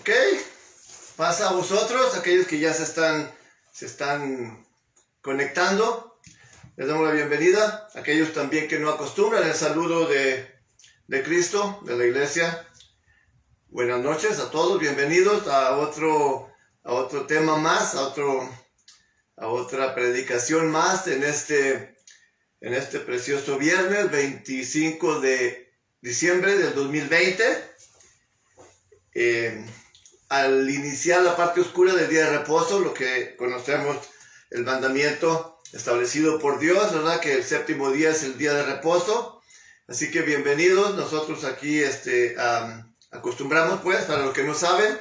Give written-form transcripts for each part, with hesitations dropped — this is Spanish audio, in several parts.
Ok, pasa a vosotros, aquellos que ya se están conectando. Les damos la bienvenida. Aquellos también que no acostumbran el saludo de Cristo, de la iglesia. Buenas noches a todos, bienvenidos a otro tema más, a otra predicación más en este precioso viernes 25 de diciembre del 2020. Al iniciar la parte oscura del día de reposo, lo que conocemos el mandamiento establecido por Dios, ¿verdad? Que el séptimo día es el día de reposo. Así que bienvenidos. Nosotros aquí acostumbramos, pues, para los que no saben,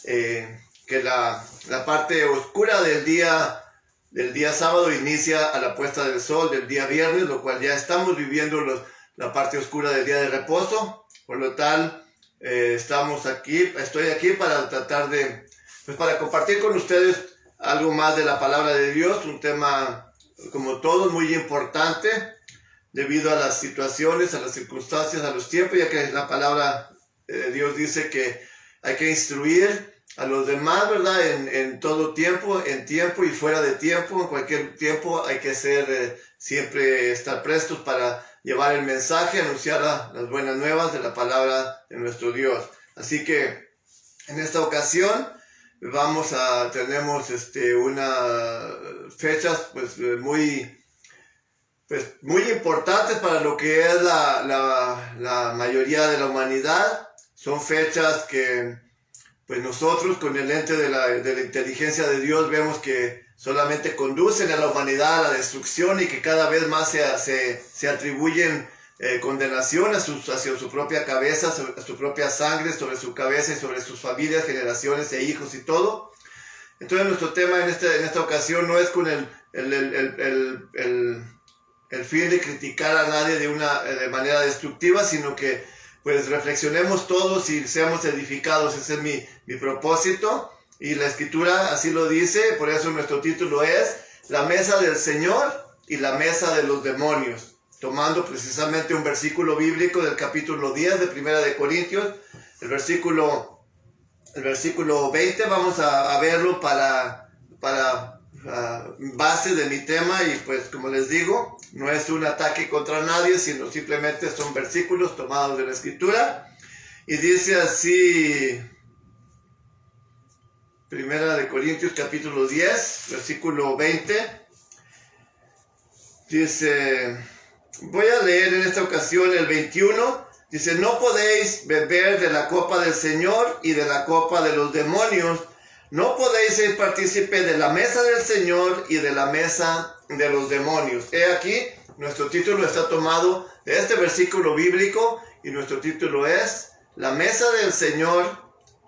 que la parte oscura del día sábado inicia a la puesta del sol del día viernes, lo cual ya estamos viviendo la parte oscura del día de reposo. Por lo tal, estoy aquí para tratar para compartir con ustedes algo más de la palabra de Dios, un tema como todos muy importante debido a las situaciones, a las circunstancias, a los tiempos, ya que la palabra de Dios dice que hay que instruir a los demás, ¿verdad? En todo tiempo, en tiempo y fuera de tiempo, en cualquier tiempo hay que siempre estar prestos para llevar el mensaje, anunciar las buenas nuevas de la palabra de nuestro Dios. Así que en esta ocasión tenemos unas fechas muy importantes para lo que es la mayoría de la humanidad. Son fechas que pues nosotros con el lente de la inteligencia de Dios vemos que solamente conducen a la humanidad a la destrucción y que cada vez más se atribuyen condenación hacia su propia cabeza, a su propia sangre, sobre su cabeza y sobre sus familias, generaciones e hijos y todo. Entonces nuestro tema en esta ocasión no es con el fin de criticar a nadie de manera destructiva, sino que pues reflexionemos todos y seamos edificados. Ese es mi propósito. Y la Escritura así lo dice, por eso nuestro título es La mesa del Señor y la mesa de los demonios, tomando precisamente un versículo bíblico del capítulo 10 de Primera de Corintios, el versículo 20, vamos a verlo para base de mi tema. Y pues como les digo, no es un ataque contra nadie, sino simplemente son versículos tomados de la Escritura. Y dice así, Primera de Corintios capítulo 10, versículo 20. Dice, voy a leer en esta ocasión el 21. Dice, no podéis beber de la copa del Señor y de la copa de los demonios. No podéis ser partícipe de la mesa del Señor y de la mesa de los demonios. He aquí, nuestro título está tomado de este versículo bíblico y nuestro título es La mesa del Señor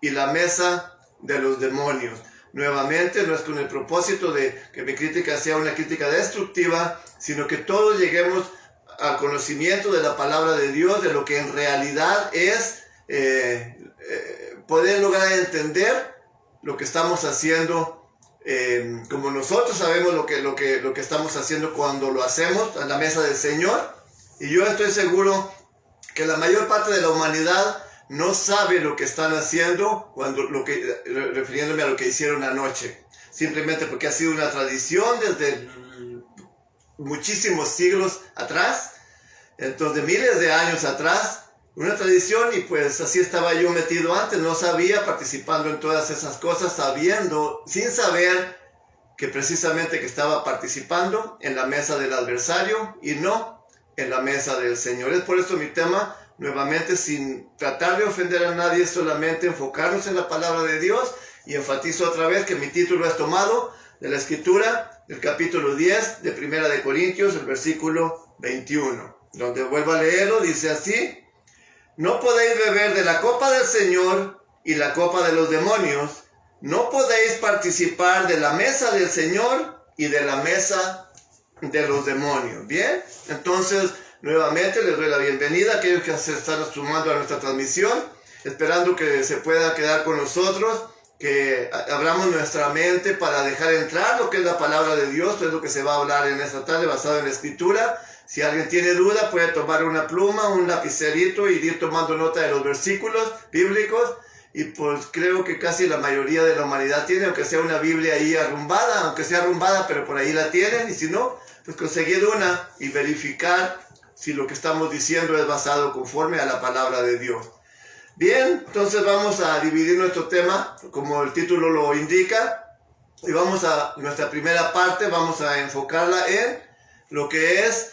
y la mesa de los demonios. Nuevamente, no es con el propósito de que mi crítica sea una crítica destructiva, sino que todos lleguemos al conocimiento de la palabra de Dios, de lo que en realidad es poder lograr entender lo que estamos haciendo, como nosotros sabemos lo que estamos haciendo cuando lo hacemos en la mesa del Señor. Y yo estoy seguro que la mayor parte de la humanidad no sabe lo que están haciendo refiriéndome a lo que hicieron anoche, simplemente porque ha sido una tradición desde muchísimos siglos atrás, entonces miles de años atrás, una tradición. Y pues así estaba yo metido antes, no sabía, participando en todas esas cosas, sin saber que precisamente que estaba participando en la mesa del adversario y no en la mesa del Señor. Es por esto mi tema, nuevamente, sin tratar de ofender a nadie, solamente enfocarnos en la palabra de Dios. Y enfatizo otra vez que mi título es tomado de la Escritura, del capítulo 10 de Primera de Corintios, el versículo 21, donde vuelvo a leerlo, dice así: no podéis beber de la copa del Señor y la copa de los demonios. No podéis participar de la mesa del Señor y de la mesa de los demonios. Bien, entonces nuevamente les doy la bienvenida a aquellos que se están sumando a nuestra transmisión, esperando que se puedan quedar con nosotros, que abramos nuestra mente para dejar entrar lo que es la palabra de Dios. Esto es lo que se va a hablar en esta tarde, basado en la Escritura. Si alguien tiene duda, puede tomar una pluma, un lapicerito y ir tomando nota de los versículos bíblicos y pues creo que casi la mayoría de la humanidad tiene, aunque sea una Biblia ahí arrumbada, aunque sea arrumbada, pero por ahí la tienen, y si no, pues conseguir una y verificar si lo que estamos diciendo es basado conforme a la palabra de Dios. Bien, entonces vamos a dividir nuestro tema, como el título lo indica, y vamos a nuestra primera parte, vamos a enfocarla en lo que es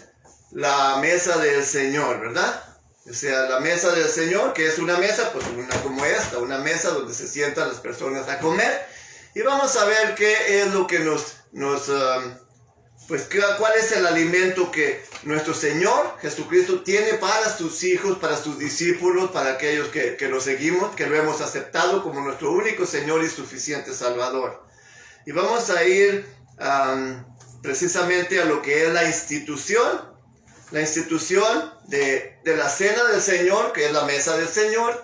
la mesa del Señor, ¿verdad? O sea, la mesa del Señor, que es una mesa, pues una como esta, una mesa donde se sientan las personas a comer. Y vamos a ver qué es lo que cuál es el alimento que nuestro Señor Jesucristo tiene para sus hijos, para sus discípulos, para aquellos que lo seguimos, que lo hemos aceptado como nuestro único Señor y suficiente Salvador. Y vamos a ir precisamente a lo que es la institución de la cena del Señor, que es la mesa del Señor.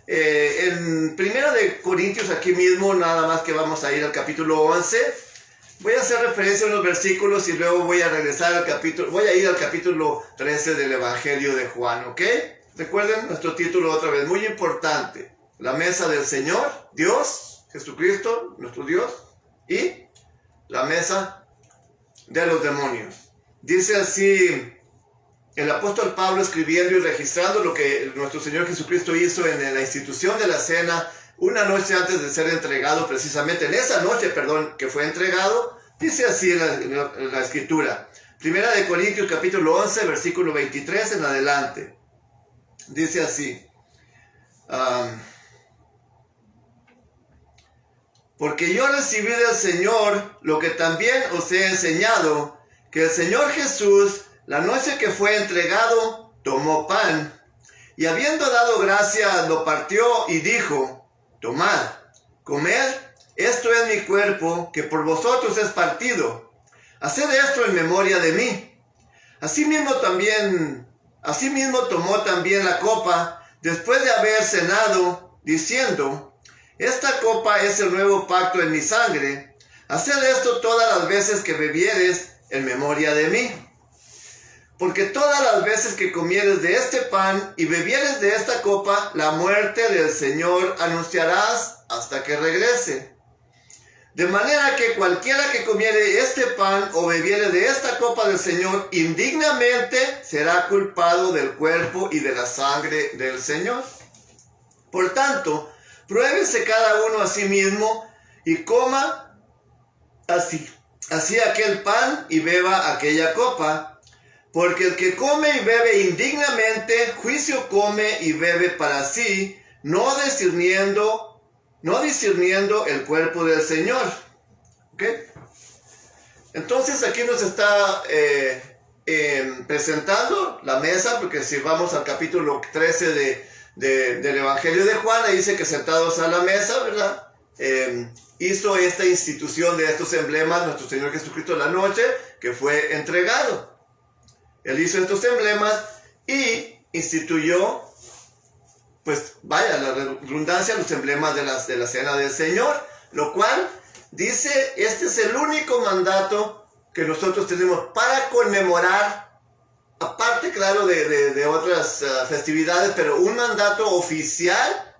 En 1 de Corintios, aquí mismo, nada más que vamos a ir al capítulo 11, voy a hacer referencia a unos versículos y luego voy a regresar voy a ir al capítulo 13 del Evangelio de Juan, ¿ok? Recuerden nuestro título otra vez, muy importante, la mesa del Señor, Dios, Jesucristo, nuestro Dios, y la mesa de los demonios. Dice así el apóstol Pablo, escribiendo y registrando lo que nuestro Señor Jesucristo hizo en la institución de la cena, una noche antes de ser entregado, precisamente en esa noche, que fue entregado. Dice así la escritura, 1 de Corintios capítulo 11, versículo 23 en adelante. Dice así, porque yo recibí del Señor lo que también os he enseñado, que el Señor Jesús, la noche que fue entregado, tomó pan, y habiendo dado gracias, lo partió y dijo, tomad, comed, esto es mi cuerpo, que por vosotros es partido. Haced esto en memoria de mí. Asimismo tomó también la copa, después de haber cenado, diciendo, esta copa es el nuevo pacto en mi sangre. Haced esto todas las veces que bebieres en memoria de mí. Porque todas las veces que comieres de este pan y bebieres de esta copa, la muerte del Señor anunciarás hasta que regrese. De manera que cualquiera que comiere este pan o bebiere de esta copa del Señor indignamente será culpado del cuerpo y de la sangre del Señor. Por tanto, pruébese cada uno a sí mismo y coma así aquel pan y beba aquella copa. Porque el que come y bebe indignamente, juicio come y bebe para sí, no discerniendo el cuerpo del Señor. ¿Ok? Entonces aquí nos está presentando la mesa, porque si vamos al capítulo 13 del Evangelio de Juan, ahí dice que sentados a la mesa, ¿verdad? Hizo esta institución de estos emblemas nuestro Señor Jesucristo la noche que fue entregado. Él hizo estos emblemas y instituyó, pues vaya la redundancia, los emblemas de la cena del Señor, lo cual dice, este es el único mandato que nosotros tenemos para conmemorar, aparte claro de otras festividades, pero un mandato oficial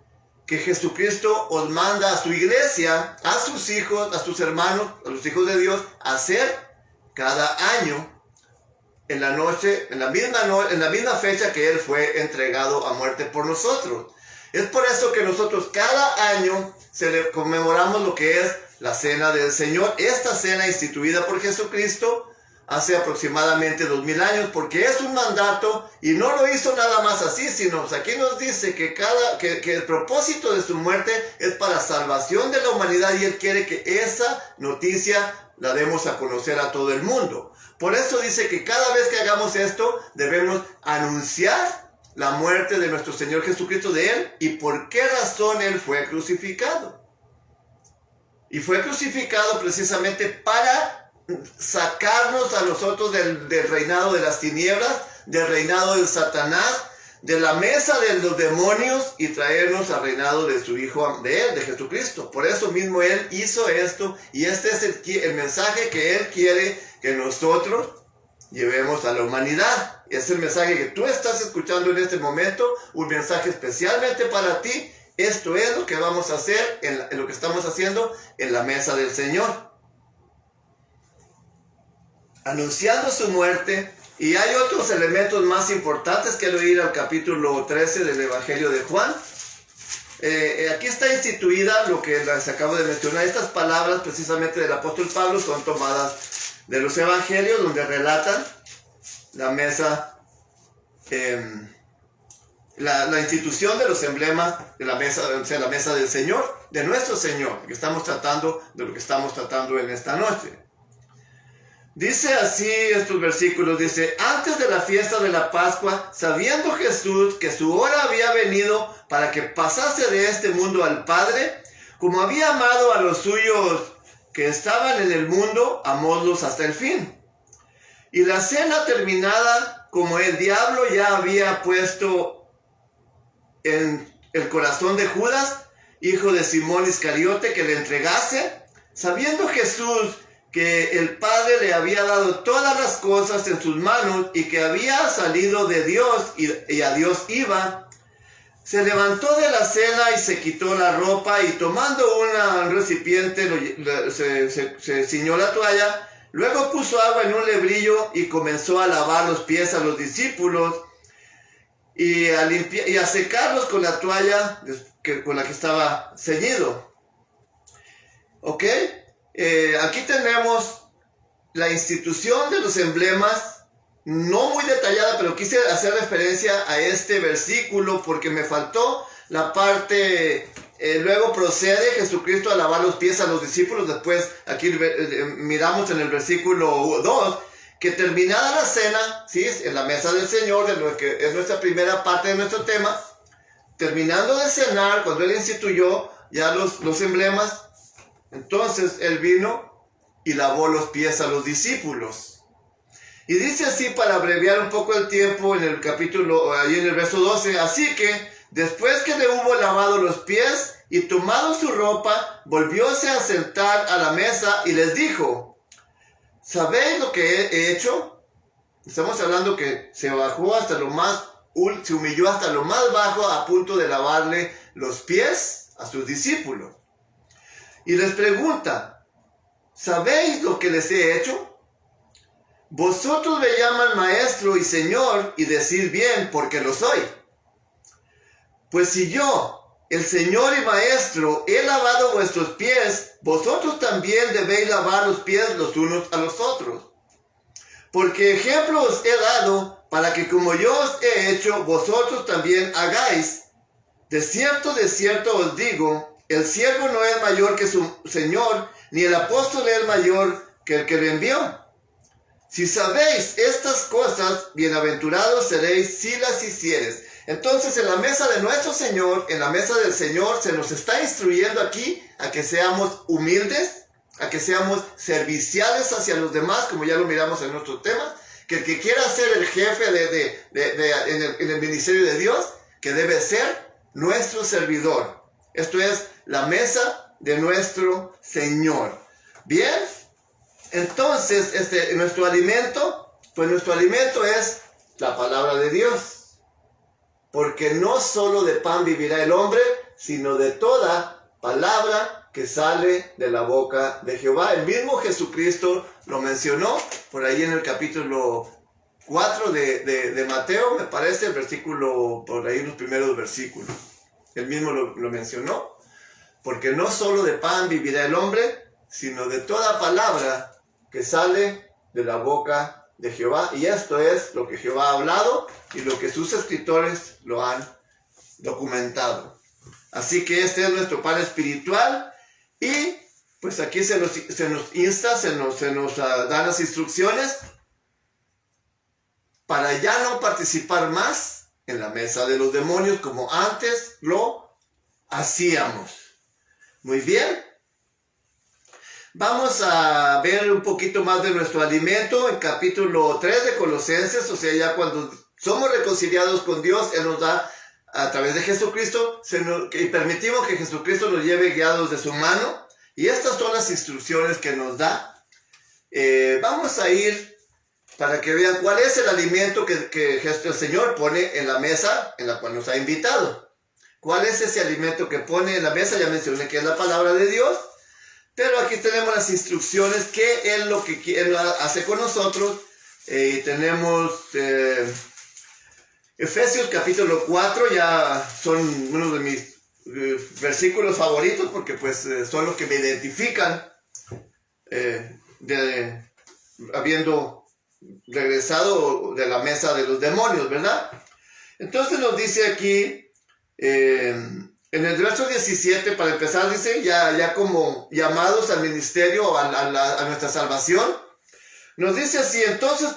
que Jesucristo os manda a su iglesia, a sus hijos, a sus hermanos, a los hijos de Dios, hacer cada año, en la misma fecha que Él fue entregado a muerte por nosotros. Es por eso que nosotros cada año conmemoramos lo que es la cena del Señor, esta cena instituida por Jesucristo hace aproximadamente 2000 años, porque es un mandato y no lo hizo nada más así, sino aquí nos dice que el propósito de su muerte es para salvación de la humanidad y Él quiere que esa noticia la demos a conocer a todo el mundo. Por eso dice que cada vez que hagamos esto, debemos anunciar la muerte de nuestro Señor Jesucristo, de Él, y por qué razón Él fue crucificado. Y fue crucificado precisamente para sacarnos a nosotros del reinado de las tinieblas, del reinado del Satanás, de la mesa de los demonios y traernos al reinado de su Hijo, de Él, de Jesucristo. Por eso mismo Él hizo esto, y este es el mensaje que Él quiere que nosotros llevemos a la humanidad. Es el mensaje que tú estás escuchando en este momento, un mensaje especialmente para ti, Esto es lo que vamos a hacer, en lo que estamos haciendo en la mesa del Señor. Anunciando su muerte. Y hay otros elementos más importantes. Quiero ir al capítulo 13 del Evangelio de Juan. Aquí está instituida lo que les acabo de mencionar. Estas palabras precisamente del apóstol Pablo son tomadas de los evangelios, donde relatan la mesa, la institución de los emblemas de la mesa, o sea, la mesa del Señor, de nuestro Señor, que estamos tratando, de lo que estamos tratando en esta noche. Dice así estos versículos, dice: antes de la fiesta de la Pascua, sabiendo Jesús que su hora había venido para que pasase de este mundo al Padre, como había amado a los suyos que estaban en el mundo, amólos hasta el fin. Y la cena terminada, como el diablo ya había puesto en el corazón de Judas, hijo de Simón Iscariote, que le entregase, sabiendo Jesús que el Padre le había dado todas las cosas en sus manos y que había salido de Dios y a Dios iba, se levantó de la cena y se quitó la ropa y tomando un recipiente se ciñó la toalla, luego puso agua en un lebrillo y comenzó a lavar los pies a los discípulos y a secarlos con la toalla con la que estaba ceñido. ¿Ok? Aquí tenemos la institución de los emblemas, no muy detallada, pero quise hacer referencia a este versículo porque me faltó la parte, luego procede Jesucristo a lavar los pies a los discípulos. Después aquí miramos en el versículo 2, que terminada la cena, ¿sí? En la mesa del Señor, de lo que es nuestra primera parte de nuestro tema, terminando de cenar, cuando Él instituyó ya los emblemas, entonces Él vino y lavó los pies a los discípulos. Y dice así, para abreviar un poco el tiempo, en el capítulo, ahí en el verso 12, así que después que le hubo lavado los pies y tomado su ropa, volvióse a sentar a la mesa y les dijo: ¿sabéis lo que he hecho? Estamos hablando que se bajó hasta lo más, se humilló hasta lo más bajo a punto de lavarle los pies a sus discípulos. Y les pregunta: ¿sabéis lo que les he hecho? Vosotros me llaman maestro y señor, y decir bien, porque lo soy. Pues si yo, el señor y maestro, he lavado vuestros pies, vosotros también debéis lavar los pies los unos a los otros. Porque ejemplo os he dado, para que como yo os he hecho, vosotros también hagáis. De cierto os digo, el siervo no es mayor que su señor, ni el apóstol es mayor que el que le envió. Si sabéis estas cosas, bienaventurados seréis si las hiciereis. Entonces, en la mesa de nuestro Señor, en la mesa del Señor, se nos está instruyendo aquí a que seamos humildes, a que seamos serviciales hacia los demás, como ya lo miramos en nuestro tema, que el que quiera ser el jefe en el ministerio de Dios, que debe ser nuestro servidor. Esto es la mesa de nuestro Señor. Bien, entonces nuestro alimento es la palabra de Dios. Porque no solo de pan vivirá el hombre, sino de toda palabra que sale de la boca de Jehová. El mismo Jesucristo lo mencionó por ahí en el capítulo 4 de Mateo, me parece, el versículo, por ahí los primeros versículos. Él mismo lo mencionó, porque no solo de pan vivirá el hombre, sino de toda palabra que sale de la boca de Jehová. Y esto es lo que Jehová ha hablado y lo que sus escritores lo han documentado. Así que este es nuestro pan espiritual y pues aquí se nos insta, se nos dan las instrucciones para ya no participar más en la mesa de los demonios como antes lo hacíamos. Muy bien. Vamos a ver un poquito más de nuestro alimento en capítulo 3 de Colosenses, o sea, ya cuando somos reconciliados con Dios, Él nos da a través de Jesucristo, y permitimos que Jesucristo nos lleve guiados de su mano, y estas son las instrucciones que nos da. Vamos a ir para que vean cuál es el alimento que el Señor pone en la mesa en la cual nos ha invitado. ¿Cuál es ese alimento que pone en la mesa? Ya mencioné que es la palabra de Dios. Pero aquí tenemos las instrucciones, qué es lo que Él hace con nosotros. Tenemos Efesios capítulo 4, ya son uno de mis versículos favoritos, porque pues son los que me identifican habiendo regresado de la mesa de los demonios, ¿verdad? Entonces nos dice aquí, en el verso 17, para empezar, dice, ya como llamados al ministerio, a nuestra salvación, nos dice así, entonces,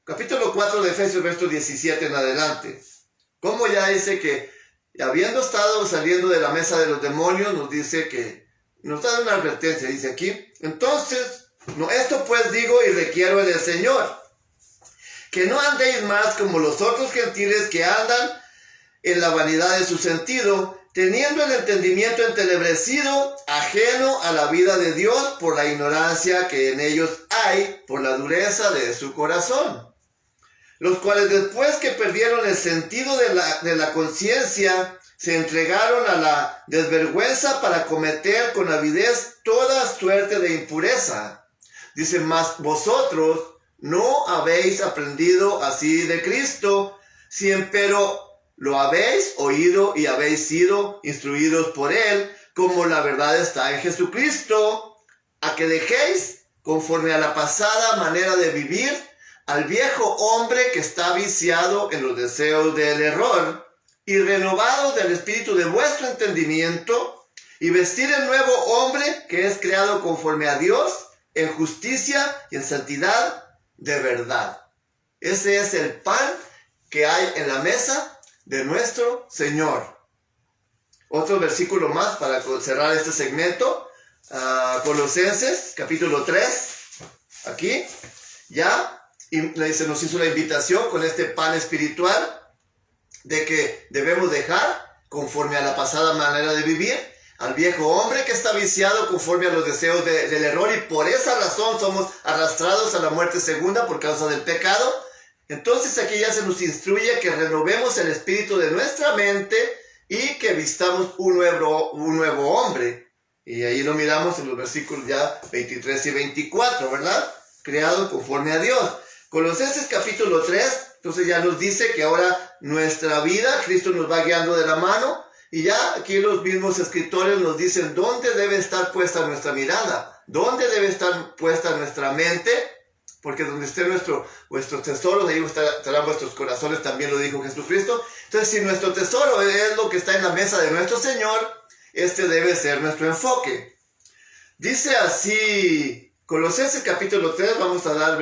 capítulo 4 de Efesios, verso 17 en adelante, como ya dice que, habiendo estado saliendo de la mesa de los demonios, nos dice que, nos da una advertencia, dice aquí, entonces, esto pues digo y requiero en el Señor, que no andéis más como los otros gentiles que andan en la vanidad de su sentido, teniendo el entendimiento entenebrecido, ajeno a la vida de Dios por la ignorancia que en ellos hay, por la dureza de su corazón, los cuales después que perdieron el sentido de la conciencia, se entregaron a la desvergüenza para cometer con avidez toda suerte de impureza. Dice, mas vosotros no habéis aprendido así de Cristo, si empero lo habéis oído y habéis sido instruidos por Él, como la verdad está en Jesucristo, a que dejéis, conforme a la pasada manera de vivir, al viejo hombre que está viciado en los deseos del error, y renovado del espíritu de vuestro entendimiento, y vestir el nuevo hombre que es creado conforme a Dios, en justicia y en santidad de verdad. Ese es el pan que hay en la mesa de nuestro Señor. Otro versículo más para cerrar este segmento. Colosenses capítulo 3. Aquí ya se nos hizo la invitación con este pan espiritual de que debemos dejar, conforme a la pasada manera de vivir, al viejo hombre que está viciado conforme a los deseos del error, y por esa razón somos arrastrados a la muerte segunda por causa del pecado. Entonces aquí ya se nos instruye que renovemos el espíritu de nuestra mente y que vistamos un nuevo hombre. Y ahí lo miramos en los versículos ya 23 y 24, ¿verdad? Creado conforme a Dios. Colosenses capítulo 3, entonces ya nos dice que ahora nuestra vida, Cristo nos va guiando de la mano, y ya aquí los mismos escritores nos dicen dónde debe estar puesta nuestra mirada, dónde debe estar puesta nuestra mente, porque donde esté vuestros tesoros, ahí estarán vuestros corazones, también lo dijo Jesucristo. Entonces, si nuestro tesoro es lo que está en la mesa de nuestro Señor, este debe ser nuestro enfoque. Dice así, Colosenses capítulo 3, vamos a dar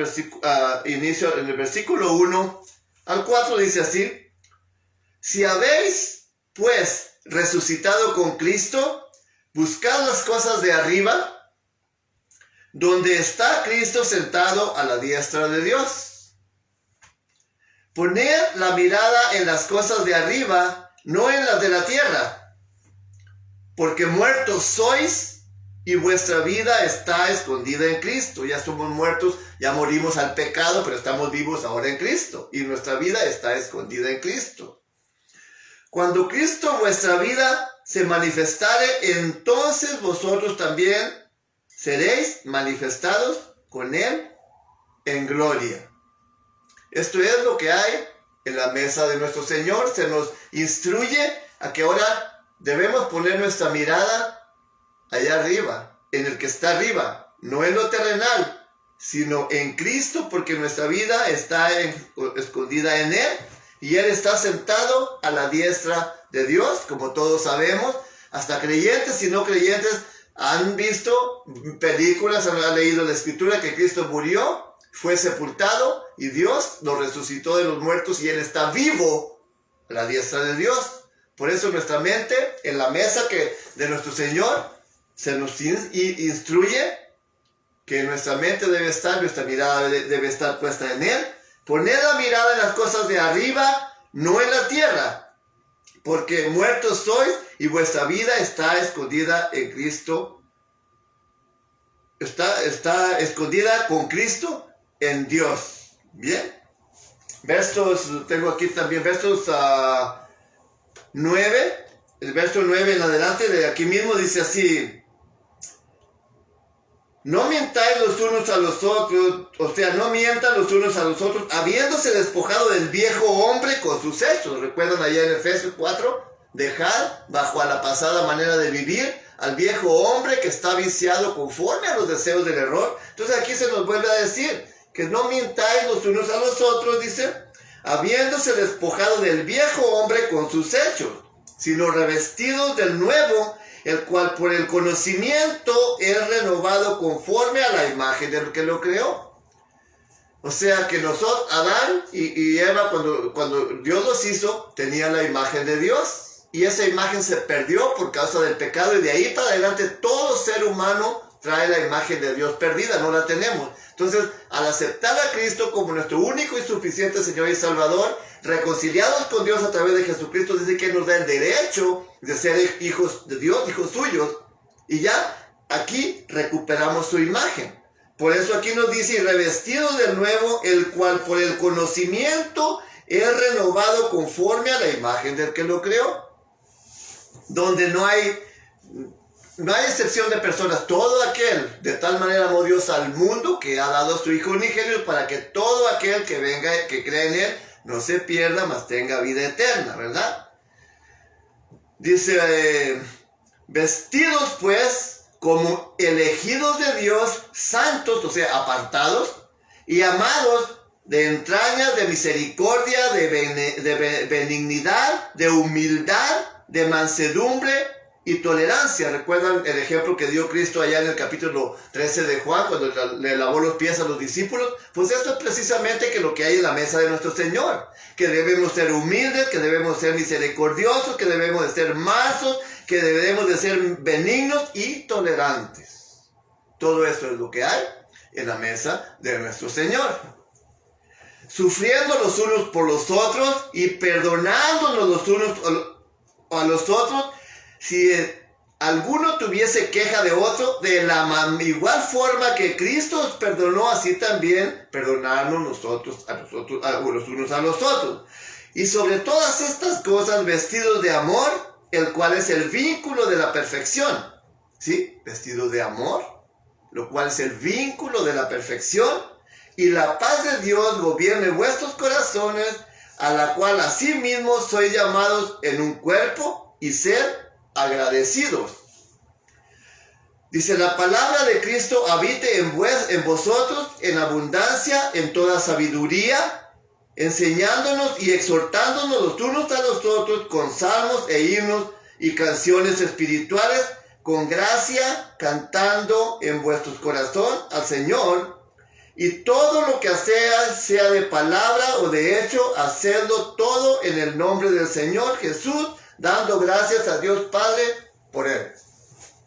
inicio en el versículo 1 al 4, dice así: si habéis, pues, resucitado con Cristo, buscad las cosas de arriba, donde está Cristo sentado a la diestra de Dios. Poned la mirada en las cosas de arriba, no en las de la tierra, porque muertos sois y vuestra vida está escondida en Cristo. Ya somos muertos, ya morimos al pecado, pero estamos vivos ahora en Cristo, y nuestra vida está escondida en Cristo. Cuando Cristo vuestra vida se manifestare, entonces vosotros también seréis manifestados con Él en gloria. Esto es lo que hay en la mesa de nuestro Señor. Se nos instruye a que ahora debemos poner nuestra mirada allá arriba, en el que está arriba, no en lo terrenal, sino en Cristo, porque nuestra vida está escondida en Él, y Él está sentado a la diestra de Dios, como todos sabemos. Hasta creyentes y no creyentes han visto películas, han leído la escritura que Cristo murió, fue sepultado y Dios lo resucitó de los muertos, y Él está vivo a la diestra de Dios. Por eso nuestra mente, en la mesa de nuestro Señor, se nos instruye que nuestra mente debe estar, nuestra mirada debe estar puesta en Él. Poned la mirada en las cosas de arriba, no en la tierra, porque muertos sois y vuestra vida está escondida en Cristo. Está escondida con Cristo en Dios. Bien. Tengo aquí también versos 9, el verso 9 en adelante, de aquí mismo dice así: no mintáis los unos a los otros, o sea, no mientan los unos a los otros, habiéndose despojado del viejo hombre con sus hechos. ¿Recuerdan allá en Efesios 4? Dejar bajo a la pasada manera de vivir al viejo hombre que está viciado conforme a los deseos del error. Entonces aquí se nos vuelve a decir que no mintáis los unos a los otros, dice, habiéndose despojado del viejo hombre con sus hechos, sino revestidos del nuevo, el cual por el conocimiento es renovado conforme a la imagen del que lo creó. O sea que nosotros, Adán y Eva, cuando Dios los hizo, tenían la imagen de Dios. Y esa imagen se perdió por causa del pecado. Y de ahí para adelante todo ser humano trae la imagen de Dios perdida, no la tenemos. Entonces, al aceptar a Cristo como nuestro único y suficiente Señor y Salvador, reconciliados con Dios a través de Jesucristo, dice que nos da el derecho de ser hijos de Dios, hijos suyos, y ya aquí recuperamos su imagen. Por eso aquí nos dice, y revestido del nuevo, el cual por el conocimiento es renovado conforme a la imagen del que lo creó, donde no hay excepción de personas. Todo aquel, de tal manera amó Dios al mundo, que ha dado a su Hijo unigénito, para que todo aquel que venga, que cree en Él, no se pierda, mas tenga vida eterna, ¿verdad? Dice, vestidos pues como elegidos de Dios, santos, o sea, apartados, y amados, de entrañas, de misericordia, de benignidad, de humildad, de mansedumbre y tolerancia. ¿Recuerdan el ejemplo que dio Cristo allá en el capítulo 13 de Juan, cuando le lavó los pies a los discípulos? Pues esto es precisamente que lo que hay en la mesa de nuestro Señor, que debemos ser humildes, que debemos ser misericordiosos, que debemos de ser mansos, que debemos de ser benignos y tolerantes. Todo esto es lo que hay en la mesa de nuestro Señor. Sufriendo los unos por los otros y perdonándonos los unos a los otros, si alguno tuviese queja de otro, de la igual forma que Cristo os perdonó, así también perdonarnos nosotros a los unos a los otros. Y sobre todas estas cosas, vestidos de amor, el cual es el vínculo de la perfección. ¿Sí? Vestidos de amor, lo cual es el vínculo de la perfección. Y la paz de Dios gobierne vuestros corazones, a la cual asimismo sois llamados en un cuerpo, y ser agradecidos. Dice, la palabra de Cristo habite en vosotros en abundancia, en toda sabiduría, enseñándonos y exhortándonos los unos a los otros con salmos e himnos y canciones espirituales, con gracia, cantando en vuestros corazones al Señor. Y todo lo que sea de palabra o de hecho, hacedlo todo en el nombre del Señor Jesús, dando gracias a Dios Padre por Él.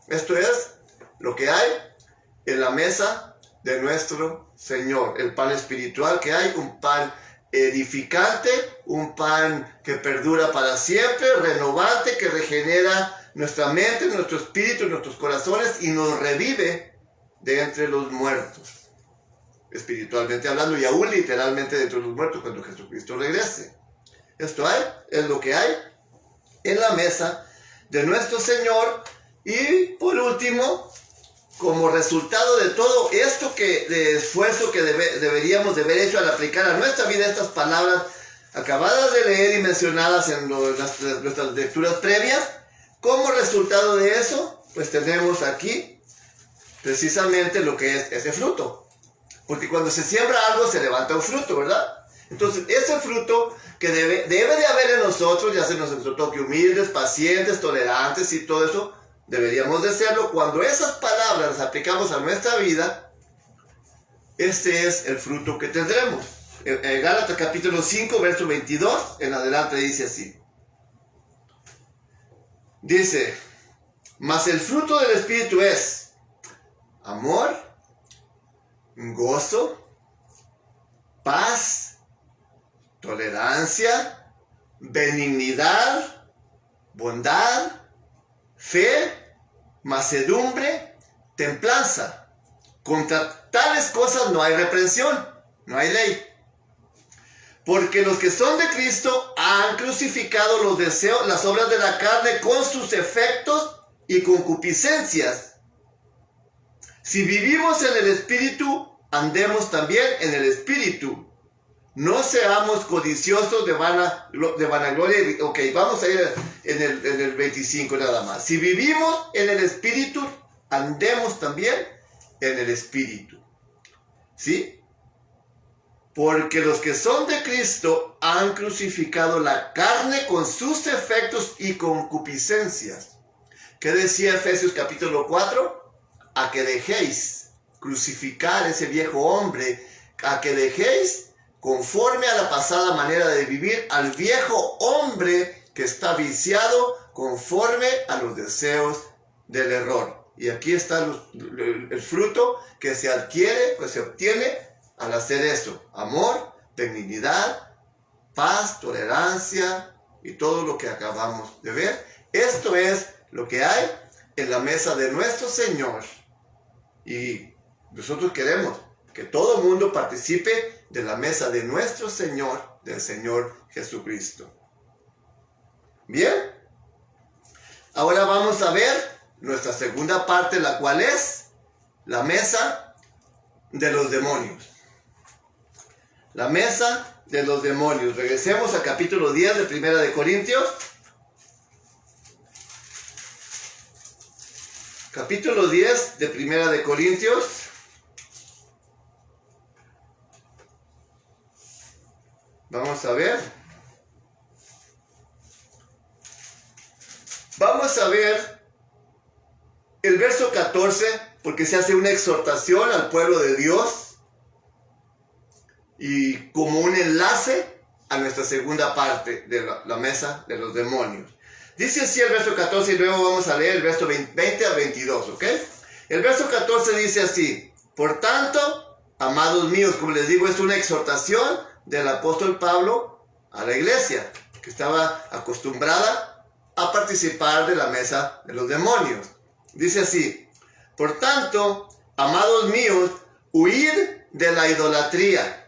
Esto es lo que hay en la mesa de nuestro Señor. El pan espiritual que hay, un pan edificante, un pan que perdura para siempre, renovante, que regenera nuestra mente, nuestro espíritu, nuestros corazones y nos revive de entre los muertos. Espiritualmente hablando y aún literalmente dentro de los muertos cuando Jesucristo regrese. Esto es lo que hay en la mesa de nuestro Señor. Y por último, como resultado de todo esto de esfuerzo que deberíamos de haber hecho al aplicar a nuestra vida estas palabras acabadas de leer y mencionadas en nuestras lecturas previas, como resultado de eso, pues tenemos aquí precisamente lo que es ese fruto. Porque cuando se siembra algo, se levanta un fruto, ¿verdad? Entonces, ese fruto que debe de haber en nosotros, ya sea en nuestro toque humildes, pacientes, tolerantes y todo eso, deberíamos de serlo. Cuando esas palabras las aplicamos a nuestra vida, este es el fruto que tendremos. En Gálatas capítulo 5, verso 22, en adelante dice así. Dice, mas el fruto del Espíritu es amor, gozo, paz, tolerancia, benignidad, bondad, fe, mansedumbre, templanza. Contra tales cosas no hay reprensión, no hay ley. Porque los que son de Cristo han crucificado los deseos, las obras de la carne con sus efectos y concupiscencias. Si vivimos en el Espíritu, andemos también en el Espíritu. No seamos codiciosos de vanagloria. Ok, vamos a ir en el 25 nada más. Si vivimos en el Espíritu, andemos también en el Espíritu. ¿Sí? Porque los que son de Cristo han crucificado la carne con sus efectos y concupiscencias. ¿Qué decía Efesios capítulo 4? A que dejéis crucificar ese viejo hombre, a que dejéis conforme a la pasada manera de vivir al viejo hombre que está viciado conforme a los deseos del error. Y aquí está el fruto que se adquiere, pues se obtiene al hacer esto: amor, benignidad, paz, tolerancia y todo lo que acabamos de ver. Esto es lo que hay en la mesa de nuestro Señor. Y nosotros queremos que todo el mundo participe de la mesa de nuestro Señor, del Señor Jesucristo. Bien, ahora vamos a ver nuestra segunda parte, la cual es la mesa de los demonios. La mesa de los demonios. Regresemos al capítulo 10 de Primera de Corintios. Capítulo 10 de Primera de Corintios. Vamos a ver. Vamos a ver el verso 14, porque se hace una exhortación al pueblo de Dios y como un enlace a nuestra segunda parte de la mesa de los demonios. Dice así el verso 14 y luego vamos a leer el verso 20 al 22, ¿ok? El verso 14 dice así: por tanto, amados míos, como les digo, es una exhortación del apóstol Pablo a la iglesia, que estaba acostumbrada a participar de la mesa de los demonios. Dice así: por tanto, amados míos, huid de la idolatría.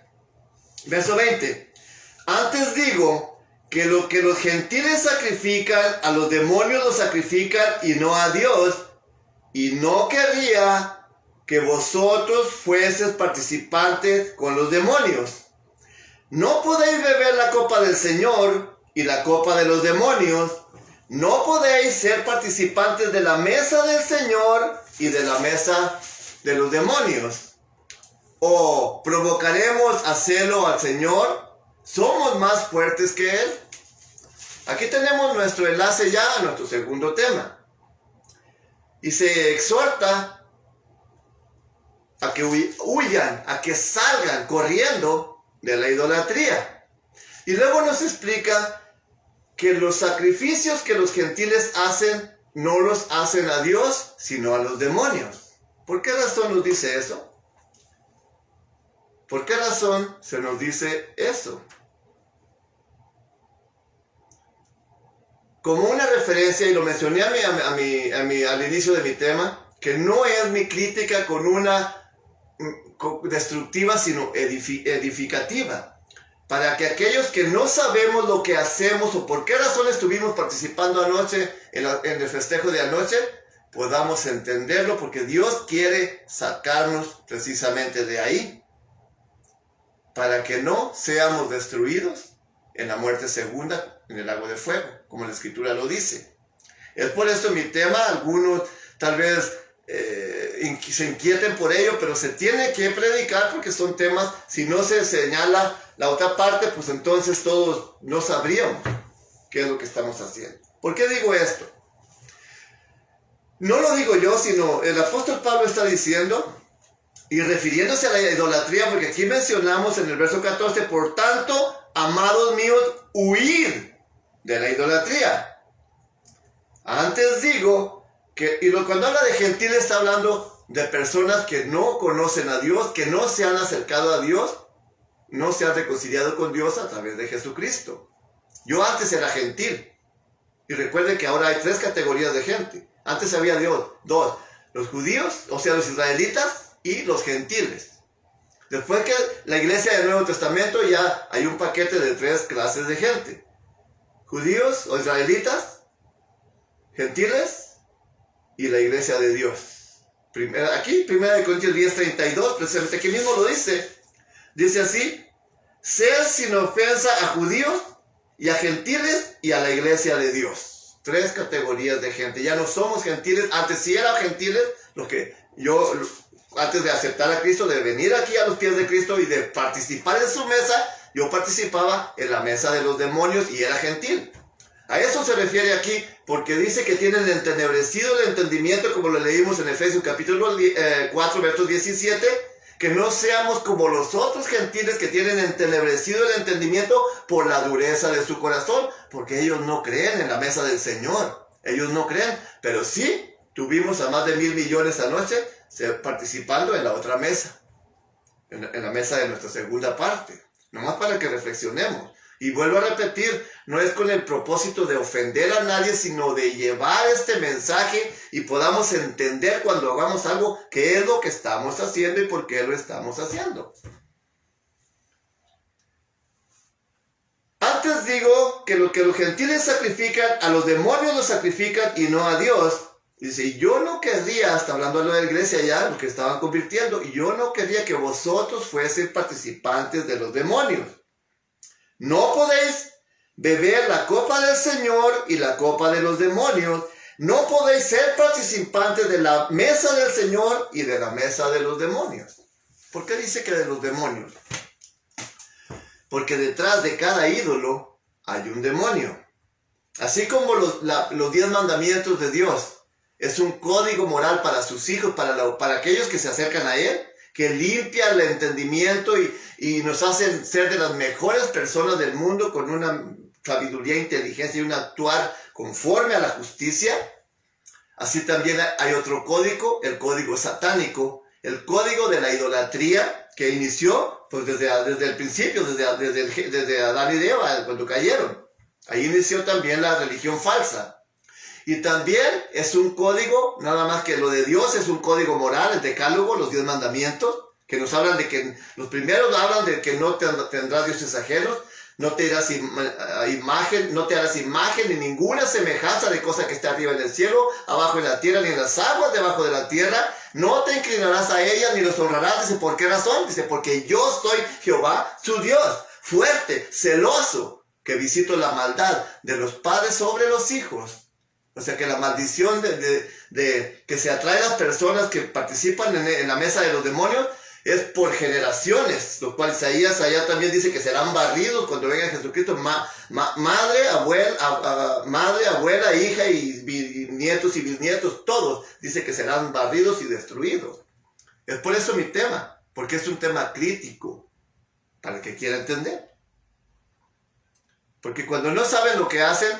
Verso 20. Antes digo que lo que los gentiles sacrifican, a los demonios los sacrifican y no a Dios. Y no querría que vosotros fueseis participantes con los demonios. No podéis beber la copa del Señor y la copa de los demonios. No podéis ser participantes de la mesa del Señor y de la mesa de los demonios. ¿O provocaremos a celo al Señor? ¿Somos más fuertes que Él? Aquí tenemos nuestro enlace ya a nuestro segundo tema. Y se exhorta a que huyan, a que salgan corriendo de la idolatría. Y luego nos explica que los sacrificios que los gentiles hacen, no los hacen a Dios, sino a los demonios. ¿Por qué razón nos dice eso? ¿Por qué razón se nos dice eso? Como una referencia, y lo mencioné al inicio de mi tema, que no es mi crítica con una destructiva, sino edificativa. Para que aquellos que no sabemos lo que hacemos o por qué razón estuvimos participando anoche en el festejo de anoche, podamos entenderlo, porque Dios quiere sacarnos precisamente de ahí, para que no seamos destruidos en la muerte segunda, en el lago de fuego, como la Escritura lo dice. Es por esto mi tema. Algunos tal vez se inquieten por ello, pero se tiene que predicar porque son temas, si no se señala la otra parte, pues entonces todos no sabríamos qué es lo que estamos haciendo. ¿Por qué digo esto? No lo digo yo, sino el apóstol Pablo está diciendo, y refiriéndose a la idolatría, porque aquí mencionamos en el verso 14, por tanto, amados míos, huid de la idolatría. Antes digo que, cuando habla de gentiles está hablando de personas que no conocen a Dios, que no se han acercado a Dios, no se han reconciliado con Dios a través de Jesucristo. Yo antes era gentil, y recuerden que ahora hay 3 categorías de gente. Antes había dos: los judíos, o sea los israelitas, y los gentiles. Después que la iglesia del Nuevo Testamento ya hay un paquete de 3 clases de gente. Judíos o israelitas, gentiles y la iglesia de Dios. Aquí, 1 Corintios 10:32, precisamente aquí mismo lo dice. Dice así: ser sin ofensa a judíos y a gentiles y a la iglesia de Dios. 3 categorías de gente. Ya no somos gentiles. Antes sí eran gentiles, antes de aceptar a Cristo, de venir aquí a los pies de Cristo y de participar en su mesa, yo participaba en la mesa de los demonios y era gentil. A eso se refiere aquí, porque dice que tienen entenebrecido el entendimiento, como lo leímos en Efesios capítulo 4, verso 17, que no seamos como los otros gentiles que tienen entenebrecido el entendimiento por la dureza de su corazón, porque ellos no creen en la mesa del Señor. Ellos no creen, pero sí tuvimos a más de 1,000 millones anoche participando en la otra mesa, en la mesa de nuestra segunda parte, nomás para que reflexionemos. Y vuelvo a repetir, no es con el propósito de ofender a nadie, sino de llevar este mensaje y podamos entender cuando hagamos algo qué es lo que estamos haciendo y por qué lo estamos haciendo. Antes digo que lo que los gentiles sacrifican, a los demonios los sacrifican y no a Dios. Dice, y yo no querría, hasta hablando de la iglesia ya, lo que estaban convirtiendo, y yo no querría que vosotros fuesen participantes de los demonios. No podéis beber la copa del Señor y la copa de los demonios. No podéis ser participantes de la mesa del Señor y de la mesa de los demonios. ¿Por qué dice que de los demonios? Porque detrás de cada ídolo hay un demonio. Así como los 10 mandamientos de Dios es un código moral para sus hijos, para aquellos que se acercan a Él, que limpia el entendimiento y nos hacen ser de las mejores personas del mundo con una sabiduría, inteligencia y un actuar conforme a la justicia. Así también hay otro código, el código satánico, el código de la idolatría que inició pues desde el principio, desde Adán y Eva, cuando cayeron. Ahí inició también la religión falsa. Y también es un código, nada más que lo de Dios, es un código moral, el decálogo, los 10 mandamientos, que nos hablan de que, los primeros hablan de que no tendrás dioses ajenos, no te harás imagen ni ninguna semejanza de cosa que esté arriba en el cielo, abajo en la tierra, ni en las aguas debajo de la tierra, no te inclinarás a ellas ni los honrarás. Dice, ¿por qué razón? Dice, porque yo soy Jehová, su Dios, fuerte, celoso, que visito la maldad de los padres sobre los hijos. O sea que la maldición de que se atrae a las personas que participan en la mesa de los demonios es por generaciones, lo cual Isaías allá también dice que serán barridos cuando venga Jesucristo, madre, abuela, hija y nietos y bisnietos, todos, dice que serán barridos y destruidos. Es por eso mi tema, porque es un tema crítico, para el que quiera entender. Porque cuando no saben lo que hacen,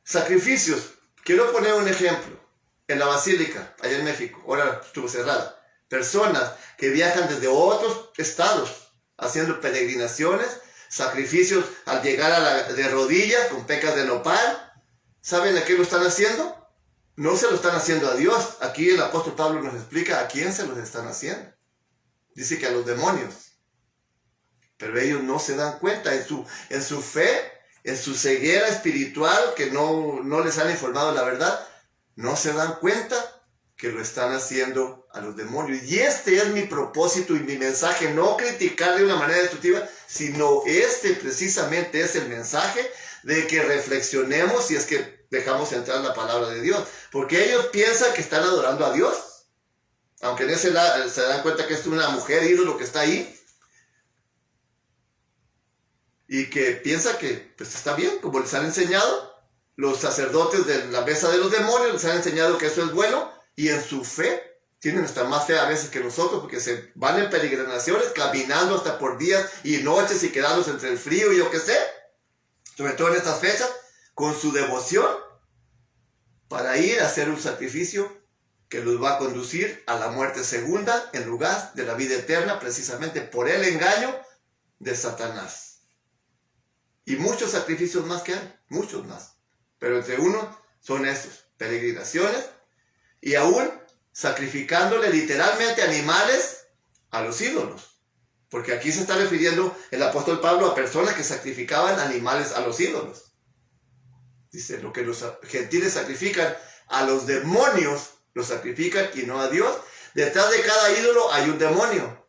sacrificios. Quiero poner un ejemplo. En la Basílica, allá en México, ahora estuvo cerrada. Personas que viajan desde otros estados, haciendo peregrinaciones, sacrificios al llegar de rodillas, con pecas de nopal. ¿Saben a qué lo están haciendo? No se lo están haciendo a Dios. Aquí el apóstol Pablo nos explica a quién se los están haciendo. Dice que a los demonios. Pero ellos no se dan cuenta en su fe, en su ceguera espiritual, que no les han informado la verdad, no se dan cuenta que lo están haciendo a los demonios. Y este es mi propósito y mi mensaje, no criticar de una manera destructiva, sino precisamente es el mensaje de que reflexionemos si es que dejamos entrar la palabra de Dios. Porque ellos piensan que están adorando a Dios, aunque en ese lado se dan cuenta que es una mujer ídolo que está ahí, y que piensa que pues está bien, como les han enseñado los sacerdotes de la mesa de los demonios, les han enseñado que eso es bueno, y en su fe tienen hasta más fe a veces que nosotros, porque se van en peregrinaciones, caminando hasta por días y noches y quedándose entre el frío y yo qué sé, sobre todo en estas fechas, con su devoción, para ir a hacer un sacrificio que los va a conducir a la muerte segunda en lugar de la vida eterna, precisamente por el engaño de Satanás. Y muchos sacrificios más que hay, muchos más. Pero entre uno son estos, peregrinaciones, y aún sacrificándole literalmente animales a los ídolos. Porque aquí se está refiriendo el apóstol Pablo a personas que sacrificaban animales a los ídolos. Dice, lo que los gentiles sacrifican a los demonios, los sacrifican y no a Dios. Detrás de cada ídolo hay un demonio.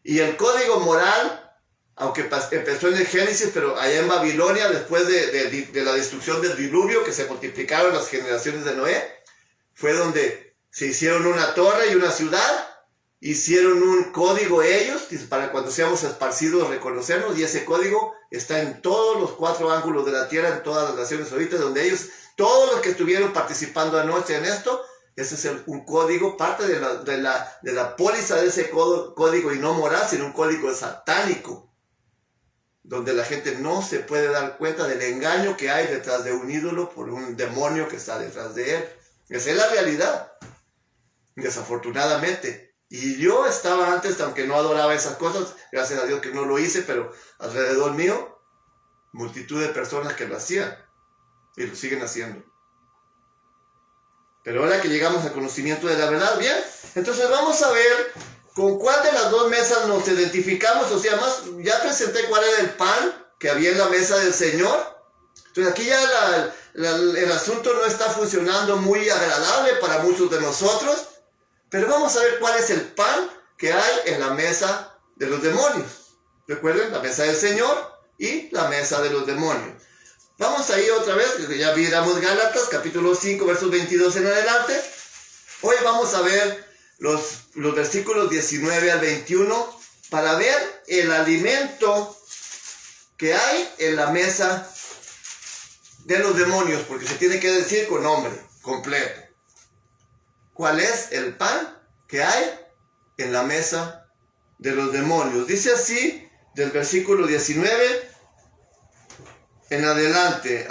Y el código moral, aunque empezó en el Génesis, pero allá en Babilonia, después de la destrucción del diluvio, que se multiplicaron las generaciones de Noé, fue donde se hicieron una torre y una ciudad, hicieron un código ellos, para cuando seamos esparcidos reconocernos, y ese código está en todos los 4 ángulos de la tierra, en todas las naciones ahorita, donde ellos, todos los que estuvieron participando anoche en esto, ese es un código, parte de la póliza de ese código, y no moral, sino un código satánico, donde la gente no se puede dar cuenta del engaño que hay detrás de un ídolo por un demonio que está detrás de él. Esa es la realidad, desafortunadamente. Y yo estaba antes, aunque no adoraba esas cosas, gracias a Dios que no lo hice, pero alrededor mío, multitud de personas que lo hacían y lo siguen haciendo. Pero ahora que llegamos al conocimiento de la verdad, bien, entonces vamos a ver con cuál de las dos mesas nos identificamos. O sea, ya presenté cuál era el pan que había en la mesa del Señor. Entonces aquí ya el asunto no está funcionando muy agradable para muchos de nosotros. Pero vamos a ver cuál es el pan que hay en la mesa de los demonios. Recuerden, la mesa del Señor y la mesa de los demonios. Vamos ahí otra vez, ya miramos Gálatas, capítulo 5, versos 22 en adelante. Hoy vamos a ver los versículos 19 al 21 para ver el alimento que hay en la mesa de los demonios, porque se tiene que decir con nombre completo. ¿Cuál es el pan que hay en la mesa de los demonios? Dice así, del versículo 19 en adelante.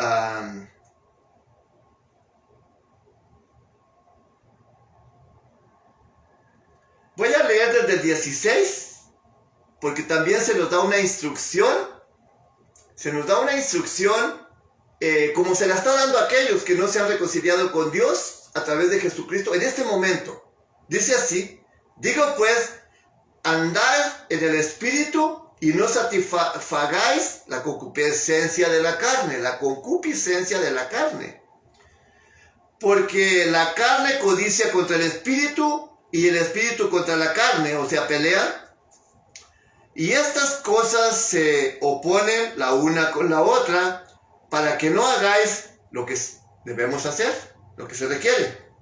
Voy a leer desde el 16, porque también se nos da una instrucción. Se nos da una instrucción como se la está dando a aquellos que no se han reconciliado con Dios a través de Jesucristo en este momento. Dice así: digo pues, andad en el Espíritu y no satisfagáis la concupiscencia de la carne. La concupiscencia de la carne. Porque la carne codicia contra el Espíritu y el Espíritu contra la carne, o sea, pelean. Y estas cosas se oponen la una con la otra, para que no hagáis lo que debemos hacer, lo que se requiere.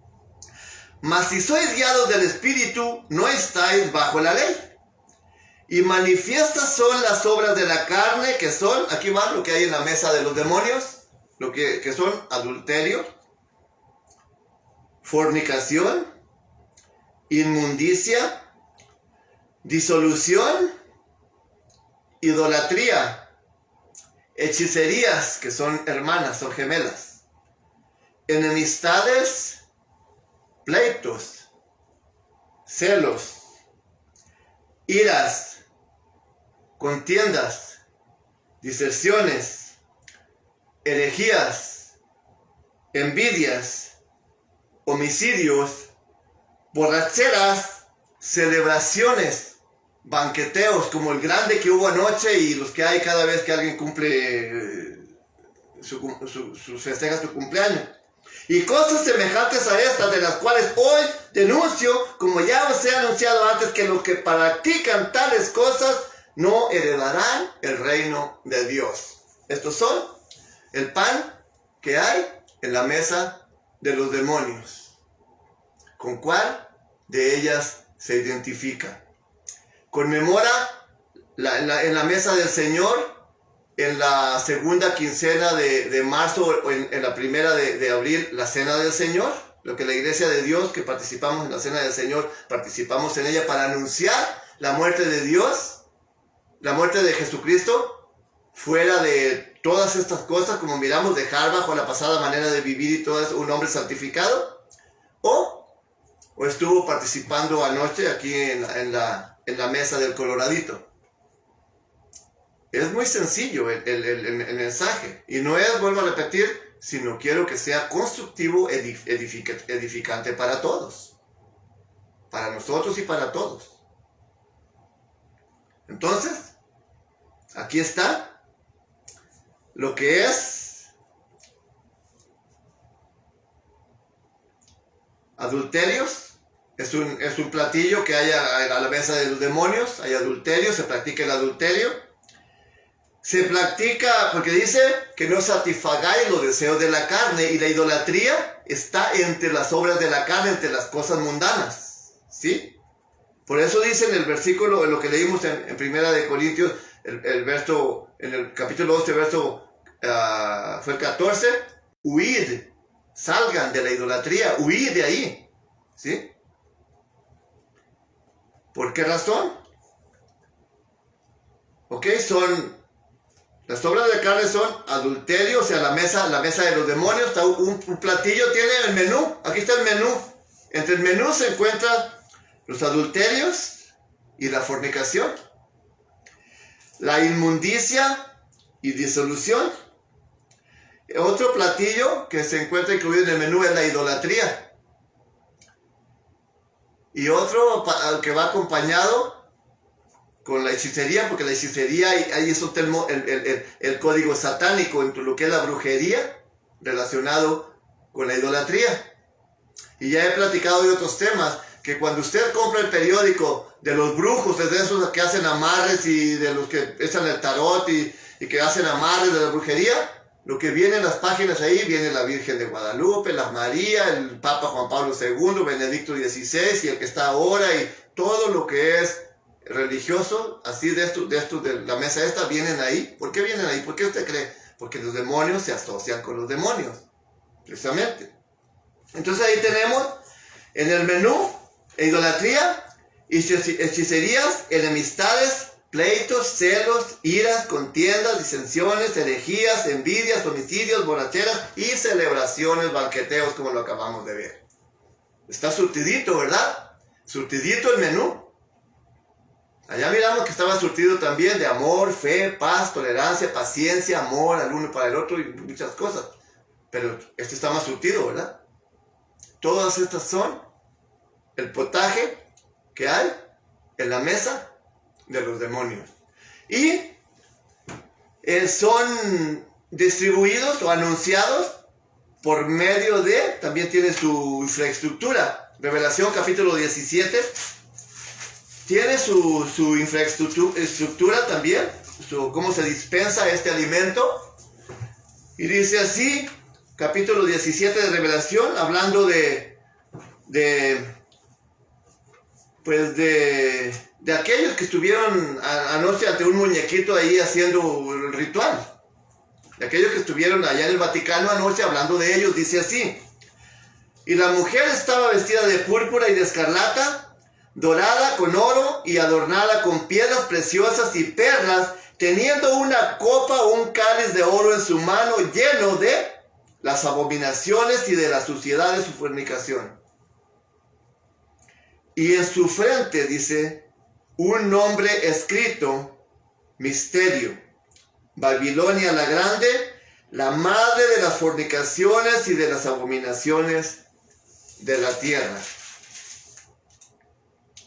Mas si sois guiados del Espíritu, no estáis bajo la ley. Y manifiestas son las obras de la carne, que son, aquí van lo que hay en la mesa de los demonios, lo que son adulterio, fornicación, inmundicia, disolución, idolatría, hechicerías, que son hermanas, son gemelas, enemistades, pleitos, celos, iras, contiendas, diserciones, herejías, envidias, homicidios, borracheras, celebraciones, banqueteos, como el grande que hubo anoche y los que hay cada vez que alguien cumple festeja su cumpleaños. Y cosas semejantes a estas, de las cuales hoy denuncio, como ya os he anunciado antes, que los que practican tales cosas no heredarán el reino de Dios. Estos son el pan que hay en la mesa de los demonios. ¿Con cuál de ellas se identifica? Conmemora en la mesa del Señor, en la segunda quincena de marzo, o en la primera de abril, la cena del Señor. Lo que la iglesia de Dios, que participamos en la cena del Señor, participamos en ella para anunciar la muerte de Dios, la muerte de Jesucristo, fuera de todas estas cosas, como miramos, dejar bajo la pasada manera de vivir y todo eso, un hombre santificado. O estuvo participando anoche aquí en la mesa del Coloradito. Es muy sencillo el mensaje. Y no es, vuelvo a repetir, sino quiero que sea constructivo, edificante para todos. Para nosotros y para todos. Entonces, aquí está lo que es adulterios. Es un platillo que hay a la mesa de los demonios. Hay adulterio, se practica el adulterio. Se practica porque dice que no satisfagáis los deseos de la carne, y la idolatría está entre las obras de la carne, entre las cosas mundanas, ¿sí? Por eso dice en el versículo, en lo que leímos en Primera de Corintios, el verso, en el capítulo 11, verso fue el 14, huid, salgan de la idolatría, huid de ahí, ¿sí? ¿Por qué razón? Ok, las obras de carne son adulterio, o sea, la mesa de los demonios. Está un platillo, tiene el menú, aquí está el menú. Entre el menú se encuentran los adulterios y la fornicación, la inmundicia y disolución. Otro platillo que se encuentra incluido en el menú es la idolatría. Y otro que va acompañado con la hechicería, porque la hechicería, ahí es el código satánico entre lo que es la brujería relacionado con la idolatría. Y ya he platicado de otros temas, que cuando usted compra el periódico de los brujos, de esos que hacen amarres y de los que echan el tarot y que hacen amarres de la brujería, lo que viene en las páginas ahí, viene la Virgen de Guadalupe, la María, el Papa Juan Pablo II, Benedicto XVI y el que está ahora, y todo lo que es religioso, así de la mesa esta, vienen ahí. ¿Por qué vienen ahí? ¿Por qué usted cree? Porque los demonios se asocian con los demonios, precisamente. Entonces ahí tenemos en el menú idolatría, hechicerías, enemistades, pleitos, celos, iras, contiendas, disensiones, herejías, envidias, homicidios, borracheras y celebraciones, banqueteos, como lo acabamos de ver. Está surtidito, ¿verdad? Surtidito el menú. Allá miramos que estaba surtido también de amor, fe, paz, tolerancia, paciencia, amor al uno para el otro y muchas cosas. Pero este está más surtido, ¿verdad? Todas estas son el potaje que hay en la mesa de los demonios. Y son distribuidos o anunciados por medio de, también tiene su infraestructura. Revelación capítulo 17 tiene su infraestructura también, cómo se dispensa este alimento. Y dice así, capítulo 17 de Revelación, hablando de aquellos que estuvieron anoche ante un muñequito ahí haciendo el ritual. De aquellos que estuvieron allá en el Vaticano anoche, hablando de ellos, dice así: y la mujer estaba vestida de púrpura y de escarlata, dorada con oro y adornada con piedras preciosas y perlas, teniendo una copa o un cáliz de oro en su mano, lleno de las abominaciones y de la suciedad de su fornicación. Y en su frente, dice, un nombre escrito: Misterio, Babilonia la Grande, la madre de las fornicaciones y de las abominaciones de la tierra.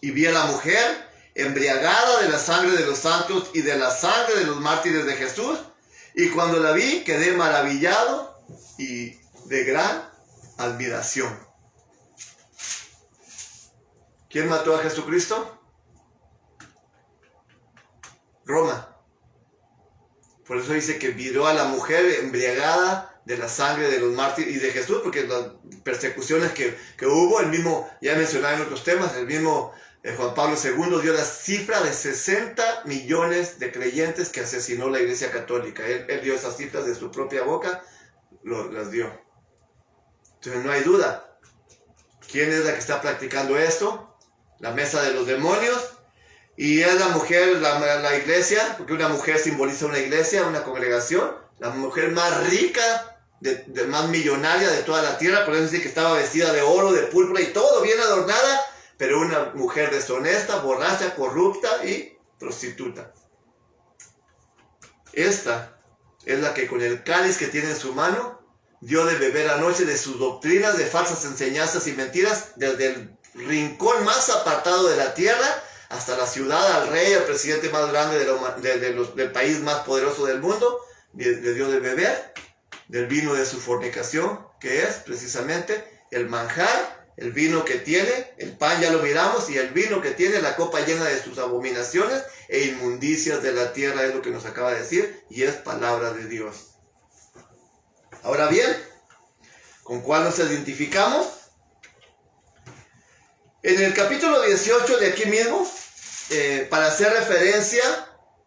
Y vi a la mujer embriagada de la sangre de los santos y de la sangre de los mártires de Jesús. Y cuando la vi, quedé maravillado y de gran admiración. ¿Quién mató a Jesucristo? Roma. Por eso dice que vio a la mujer embriagada de la sangre de los mártires y de Jesús, porque las persecuciones que hubo, el mismo, ya mencionaba en otros temas, el mismo Juan Pablo II dio la cifra de 60 millones de creyentes que asesinó la Iglesia Católica. Él dio esas cifras de su propia boca, las dio. Entonces no hay duda. ¿Quién es la que está practicando esto? La mesa de los demonios. Y es la mujer, la iglesia, porque una mujer simboliza una iglesia, una congregación, la mujer más rica, más millonaria de toda la tierra. Por eso dice que estaba vestida de oro, de púrpura y todo bien adornada, pero una mujer deshonesta, borracha, corrupta y prostituta. Esta es la que con el cáliz que tiene en su mano dio de beber anoche de sus doctrinas, de falsas enseñanzas y mentiras, desde el rincón más apartado de la tierra hasta la ciudad, al rey, al presidente más grande del país más poderoso del mundo, le dio de beber del vino de su fornicación, que es precisamente el manjar, el vino que tiene, el pan ya lo miramos, y el vino que tiene la copa llena de sus abominaciones e inmundicias de la tierra, es lo que nos acaba de decir, y es palabra de Dios. Ahora bien, ¿con cuál nos identificamos? En el capítulo 18 de aquí mismo, para hacer referencia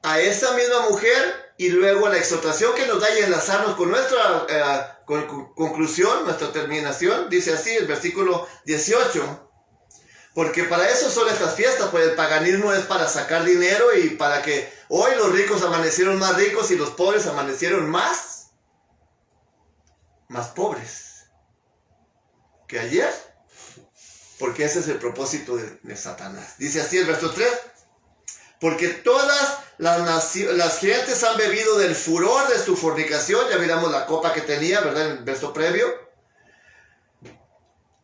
a esa misma mujer, y luego la exhortación que nos da y enlazarnos con nuestra conclusión, nuestra terminación, dice así el versículo 18: porque para eso son estas fiestas, pues el paganismo es para sacar dinero, y para que hoy los ricos amanecieron más ricos y los pobres amanecieron más pobres que ayer, porque ese es el propósito de Satanás. Dice así el verso 3: porque todas las gentes han bebido del furor de su fornicación. Ya miramos la copa que tenía, ¿verdad? En el verso previo.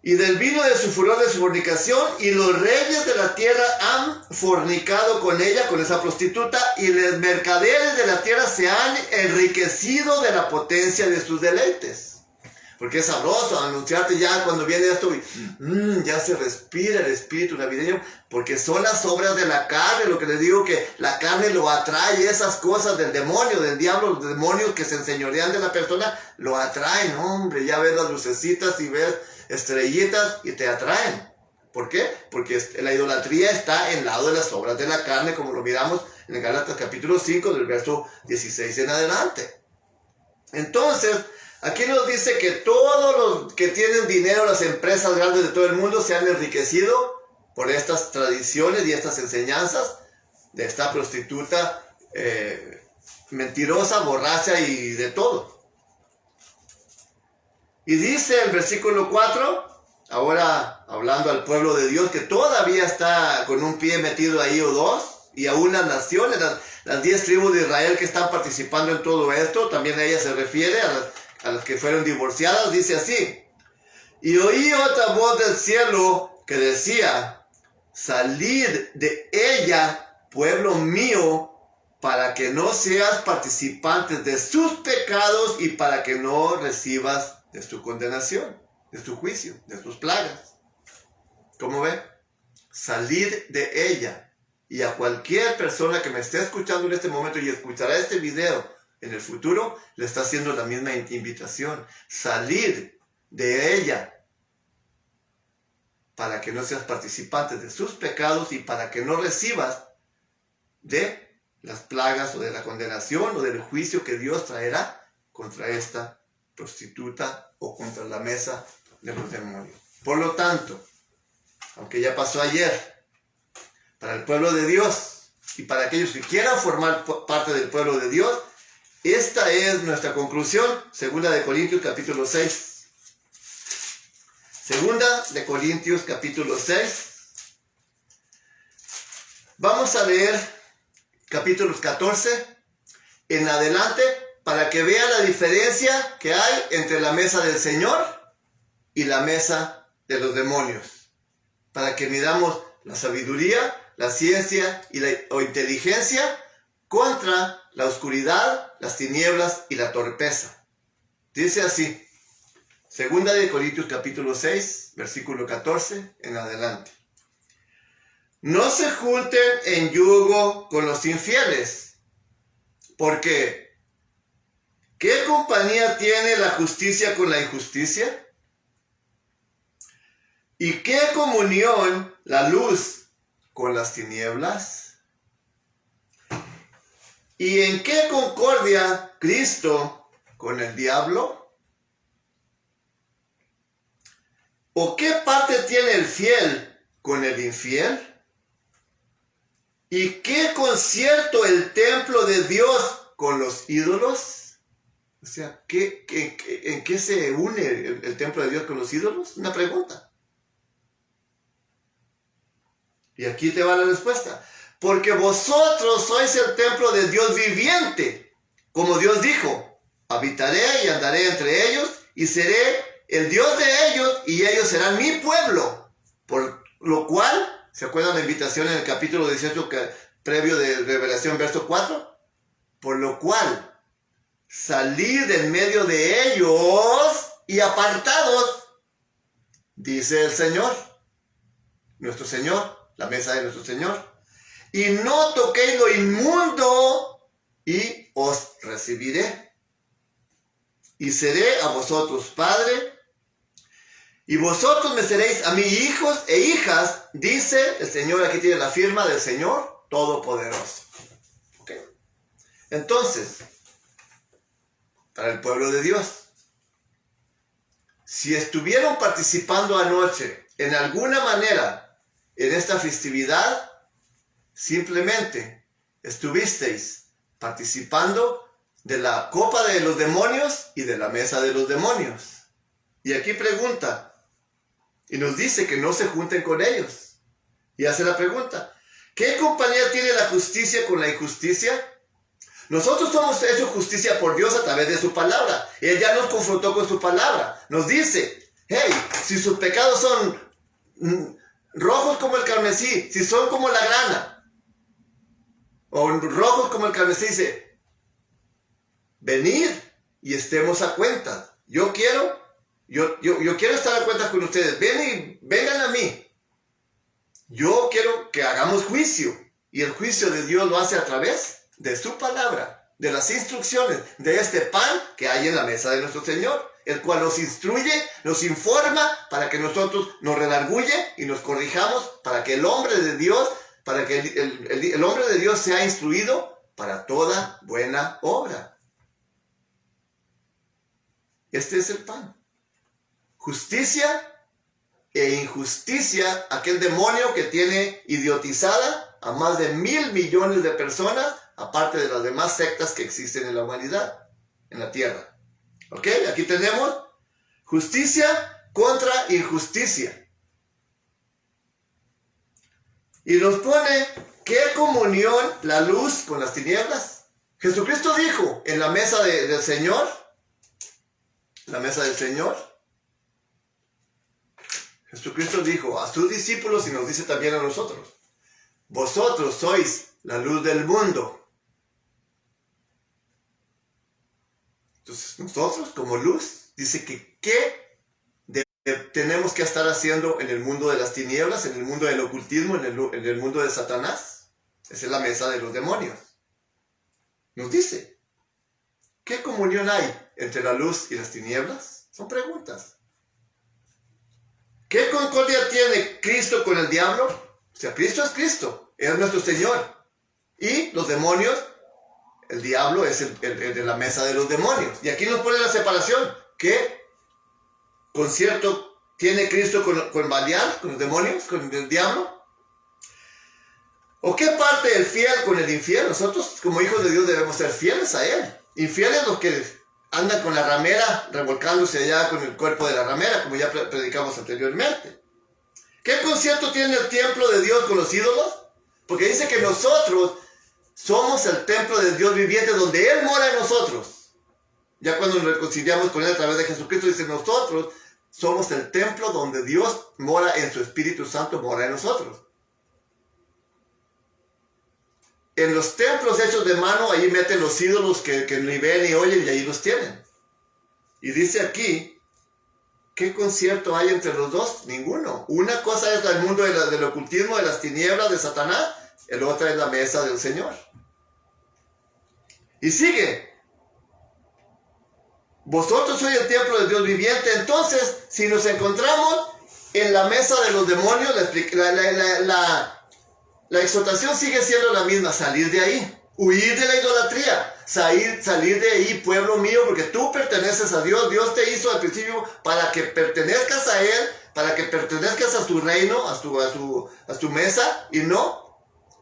Y del vino de su furor de su fornicación, y los reyes de la tierra han fornicado con ella, con esa prostituta, y los mercaderes de la tierra se han enriquecido de la potencia de sus deleites. Porque es sabroso anunciarte ya cuando viene esto y ya se respira el espíritu navideño, porque son las obras de la carne, lo que les digo, que la carne lo atrae, esas cosas del demonio, del diablo, los demonios que se enseñorean de la persona, lo atraen, hombre, ya ves las lucecitas y ves estrellitas y te atraen. ¿Por qué? Porque la idolatría está en lado de las obras de la carne, como lo miramos en el Gálatas capítulo 5, del verso 16 en adelante. Entonces, aquí nos dice que todos los que tienen dinero, las empresas grandes de todo el mundo, se han enriquecido por estas tradiciones y estas enseñanzas de esta prostituta mentirosa, borracha y de todo. Y dice el versículo 4, ahora hablando al pueblo de Dios, que todavía está con un pie metido ahí o dos, y aún las naciones, las 10 tribus de Israel que están participando en todo esto, también a ella se refiere, a las que fueron divorciadas, dice así: y oí otra voz del cielo que decía: salid de ella, pueblo mío, para que no seas participantes de sus pecados y para que no recibas de su condenación, de su juicio, de sus plagas. ¿Cómo ve? Salid de ella. Y a cualquier persona que me esté escuchando en este momento y escuchará este video en el futuro, le está haciendo la misma invitación. Salir de ella para que no seas participante de sus pecados y para que no recibas de las plagas o de la condenación o del juicio que Dios traerá contra esta prostituta o contra la mesa de los demonios. Por lo tanto, aunque ya pasó ayer, para el pueblo de Dios y para aquellos que quieran formar parte del pueblo de Dios, esta es nuestra conclusión. Segunda de Corintios capítulo 6. Segunda de Corintios capítulo 6. Vamos a leer capítulos 14 en adelante para que vean la diferencia que hay entre la mesa del Señor y la mesa de los demonios. Para que midamos la sabiduría, la ciencia y la inteligencia contra la oscuridad, las tinieblas y la torpeza. Dice así, Segunda de Corintios capítulo 6, versículo 14 en adelante. No se junten en yugo con los infieles, porque ¿qué compañía tiene la justicia con la injusticia? ¿Y qué comunión la luz con las tinieblas? ¿Y en qué concordia Cristo con el diablo? ¿O qué parte tiene el fiel con el infiel? ¿Y qué concierto el templo de Dios con los ídolos? O sea, ¿en qué se une el templo de Dios con los ídolos? Una pregunta. Y aquí te va la respuesta. Porque vosotros sois el templo de Dios viviente. Como Dios dijo, habitaré y andaré entre ellos y seré el Dios de ellos y ellos serán mi pueblo. Por lo cual ¿Se acuerdan la invitación en el capítulo 18 previo de Revelación, verso 4? Por lo cual, salid en medio de ellos y apartados, dice el Señor, nuestro Señor, la mesa de nuestro Señor, y no toquéis lo inmundo, y os recibiré, y seré a vosotros padre, y vosotros me seréis a mí hijos e hijas, dice el Señor. Aquí tiene la firma del Señor Todopoderoso. ¿Okay? Entonces, para el pueblo de Dios, si estuvieron participando anoche en alguna manera en esta festividad, simplemente estuvisteis participando de la copa de los demonios y de la mesa de los demonios. Y aquí pregunta, y nos dice que no se junten con ellos. Y hace la pregunta, ¿qué compañía tiene la justicia con la injusticia? Nosotros somos hechos justicia por Dios a través de su palabra. Él ya nos confrontó con su palabra. Nos dice, hey, si sus pecados son rojos como el carmesí, si son como la grana, o rojos como el carmesí, dice, venid y estemos a cuenta. Yo quiero estar a cuenta con ustedes. Vengan a mí. Yo quiero que hagamos juicio. Y el juicio de Dios lo hace a través de su palabra, de las instrucciones, de este pan que hay en la mesa de nuestro Señor, el cual nos instruye, nos informa para que nosotros nos redarguye y nos corrijamos, para que el hombre de Dios, para que el hombre de Dios sea instruido para toda buena obra. Este es el pan. Justicia e injusticia, aquel demonio que tiene idiotizada a más de 1,000 millones de personas, aparte de las demás sectas que existen en la humanidad, en la tierra. ¿Ok? Aquí tenemos justicia contra injusticia. Y nos pone, ¿qué comunión la luz con las tinieblas? Jesucristo dijo en la mesa del Señor, Jesucristo dijo a sus discípulos y nos dice también a nosotros, vosotros sois la luz del mundo. Entonces nosotros como luz, dice que ¿qué tenemos que estar haciendo en el mundo de las tinieblas, en el mundo del ocultismo, en el mundo de Satanás? Esa es la mesa de los demonios. Nos dice, ¿qué comunión hay entre la luz y las tinieblas? Son preguntas. ¿Qué concordia tiene Cristo con el diablo? O sea, Cristo es Cristo, es nuestro Señor. Y los demonios, el diablo es el de la mesa de los demonios. Y aquí nos pone la separación. ¿Qué concierto tiene Cristo con Balial, con los demonios, con el diablo? ¿O qué parte el fiel con el infiel? Nosotros como hijos de Dios debemos ser fieles a Él. Infieles los que andan con la ramera, revolcándose allá con el cuerpo de la ramera, como ya predicamos anteriormente. ¿Qué concierto tiene el templo de Dios con los ídolos? Porque dice que nosotros somos el templo de Dios viviente donde Él mora en nosotros. Ya cuando nos reconciliamos con Él a través de Jesucristo, dice nosotros somos el templo donde Dios mora en su Espíritu Santo, mora en nosotros. En los templos hechos de mano, ahí meten los ídolos que ni ven ni oyen y ahí los tienen. Y dice aquí, ¿qué concierto hay entre los dos? Ninguno. Una cosa es el mundo del ocultismo, de las tinieblas, de Satanás. El otra es la mesa del Señor. Y sigue. Vosotros sois el templo de Dios viviente. Entonces, si nos encontramos en la mesa de los demonios, la exhortación sigue siendo la misma, salir de ahí, huir de la idolatría, salir de ahí, pueblo mío, porque tú perteneces a Dios. Dios te hizo al principio para que pertenezcas a Él, para que pertenezcas a su reino, a su mesa, y no.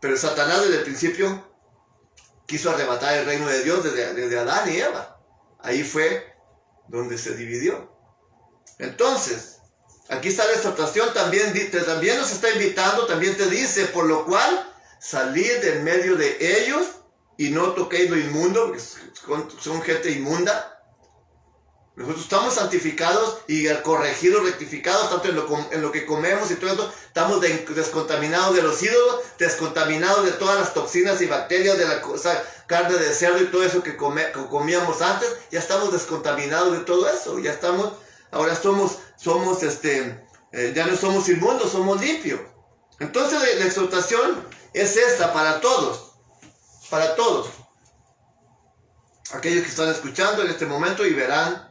Pero Satanás desde el principio quiso arrebatar el reino de Dios desde Adán y Eva. Ahí fue donde se dividió. Entonces, aquí está la exhortación, también nos está invitando, también te dice, por lo cual, salid del medio de ellos y no toquéis lo inmundo, porque son gente inmunda. Nosotros estamos santificados y corregidos, rectificados, tanto en lo que comemos y todo eso. Estamos descontaminados de los ídolos, descontaminados de todas las toxinas y bacterias de la carne de cerdo y todo eso que comíamos antes. Ya estamos descontaminados de todo eso. Ya estamos, ahora ya no somos inmundos, somos limpios. Entonces la exhortación es esta para todos. Para todos. Aquellos que están escuchando en este momento y verán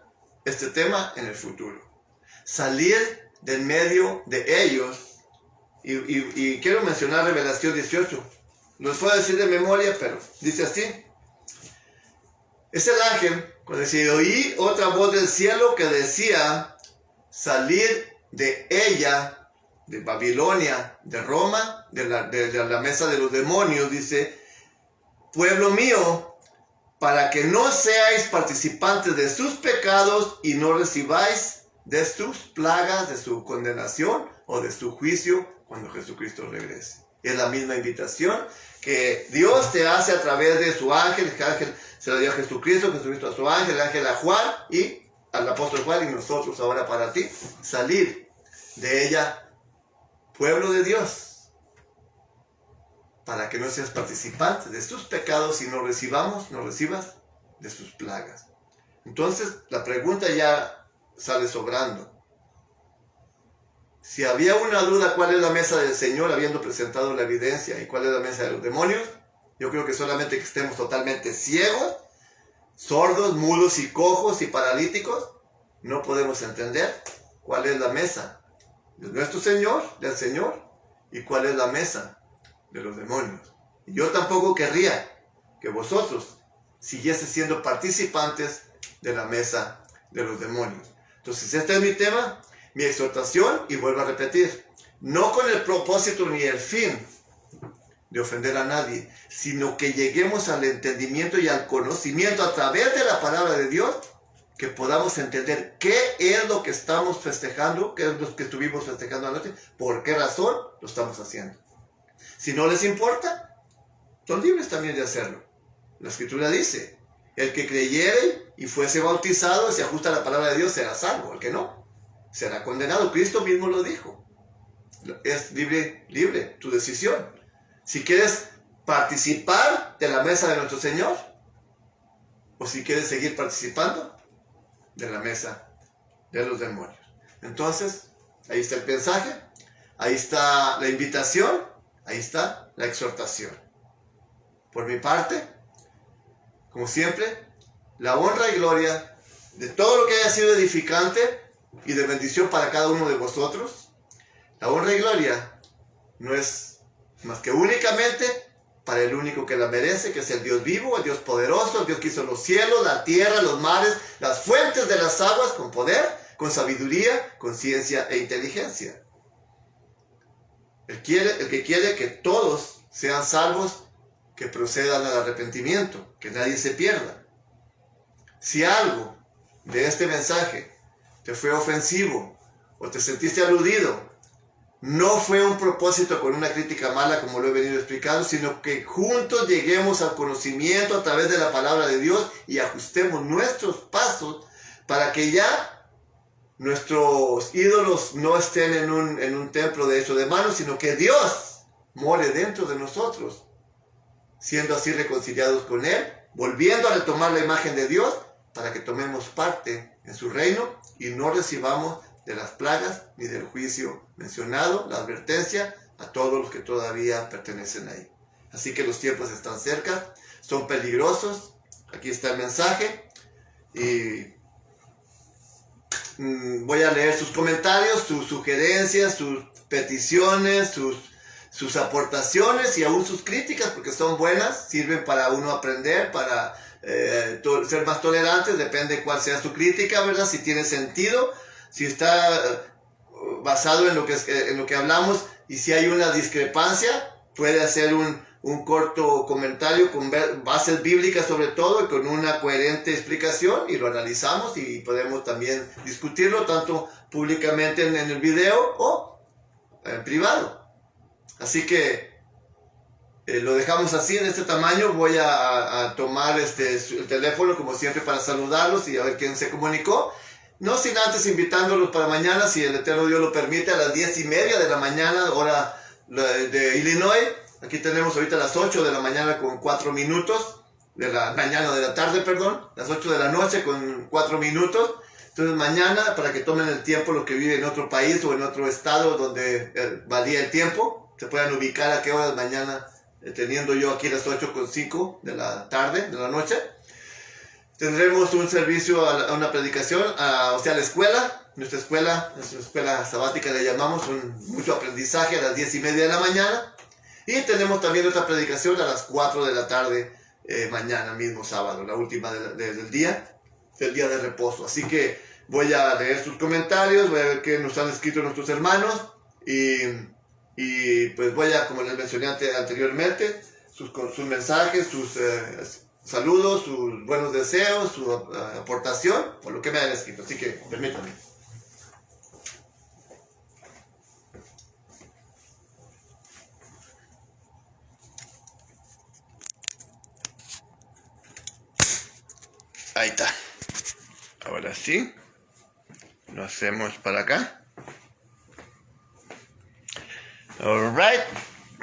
este tema en el futuro. Salir del medio de ellos. Y quiero mencionar Revelación 18. No les puedo decir de memoria, pero dice así. Es el ángel, cuando decía, oí otra voz del cielo que decía, salir de ella, de Babilonia, de Roma, de la mesa de los demonios, dice, pueblo mío, para que no seáis participantes de sus pecados y no recibáis de sus plagas, de su condenación o de su juicio cuando Jesucristo regrese. Es la misma invitación que Dios te hace a través de su ángel. El ángel se lo dio a Jesucristo, Jesucristo a su ángel, el ángel a Juan y al apóstol Juan y nosotros ahora para ti. Salir de ella, pueblo de Dios, para que no seas participante de sus pecados y no recibas de sus plagas. Entonces, la pregunta ya sale sobrando. Si había una duda cuál es la mesa del Señor, habiendo presentado la evidencia, y cuál es la mesa de los demonios, yo creo que solamente que estemos totalmente ciegos, sordos, mudos y cojos y paralíticos, no podemos entender cuál es la mesa de nuestro Señor, del Señor, y cuál es la mesa de los demonios. Y yo tampoco querría que vosotros siguieseis siendo participantes de la mesa de los demonios. Entonces este es mi tema, mi exhortación, y vuelvo a repetir, no con el propósito ni el fin de ofender a nadie, sino que lleguemos al entendimiento y al conocimiento a través de la palabra de Dios, que podamos entender qué es lo que estamos festejando, qué es lo que estuvimos festejando anoche, por qué razón lo estamos haciendo. Si no les importa, son libres también de hacerlo. La Escritura dice, el que creyere y fuese bautizado, se ajusta a la palabra de Dios, será salvo. El que no, será condenado. Cristo mismo lo dijo. Es libre tu decisión. Si quieres participar de la mesa de nuestro Señor, o si quieres seguir participando de la mesa de los demonios. Entonces, ahí está el mensaje, ahí está la invitación, ahí está la exhortación. Por mi parte, como siempre, la honra y gloria de todo lo que haya sido edificante y de bendición para cada uno de vosotros. La honra y gloria no es más que únicamente para el único que la merece, que es el Dios vivo, el Dios poderoso, el Dios que hizo los cielos, la tierra, los mares, las fuentes de las aguas, con poder, con sabiduría, con ciencia e inteligencia. El que quiere que todos sean salvos, que procedan al arrepentimiento, que nadie se pierda. Si algo de este mensaje te fue ofensivo o te sentiste aludido, no fue un propósito con una crítica mala como lo he venido explicando, sino que juntos lleguemos al conocimiento a través de la palabra de Dios y ajustemos nuestros pasos para que ya nuestros ídolos no estén en un templo de hecho de manos, sino que Dios more dentro de nosotros, siendo así reconciliados con Él, volviendo a retomar la imagen de Dios para que tomemos parte en su reino y no recibamos de las plagas ni del juicio mencionado, la advertencia a todos los que todavía pertenecen ahí. Así que los tiempos están cerca, son peligrosos. Aquí está el mensaje y voy a leer sus comentarios, sus sugerencias, sus peticiones, sus aportaciones y aún sus críticas, porque son buenas, sirven para uno aprender, para ser más tolerantes, depende cuál sea su crítica, ¿verdad? Si tiene sentido, si está basado en lo que hablamos, y si hay una discrepancia, puede hacer un corto comentario con bases bíblicas sobre todo y con una coherente explicación, y lo analizamos y podemos también discutirlo tanto públicamente en el video o en privado. Así que lo dejamos así, en este tamaño. Voy a tomar el teléfono, como siempre, para saludarlos y a ver quién se comunicó. No sin antes invitándolos para mañana, si el Eterno Dios lo permite, a las 10:30 de la mañana, hora de Illinois. Aquí tenemos ahorita las 8 de la mañana con 4 minutos. De la tarde, las 8 de la noche con 4 minutos. Entonces mañana, para que tomen el tiempo los que viven en otro país o en otro estado donde valía el tiempo, se puedan ubicar a qué horas mañana, teniendo yo aquí las 8:05 de la tarde, de la noche. Tendremos un servicio a una predicación, o sea, a la escuela, nuestra escuela sabática le llamamos, mucho aprendizaje a las 10:30 de la mañana. Y tenemos también otra predicación a las 4 de la tarde, mañana mismo sábado, la última del día de reposo. Así que voy a leer sus comentarios, voy a ver qué nos han escrito nuestros hermanos y pues voy a, como les mencioné anteriormente, sus mensajes, sus saludos, sus buenos deseos, su aportación, por lo que me han escrito. Así que permítanme. Ahí está. Ahora sí. Lo hacemos para acá. Alright.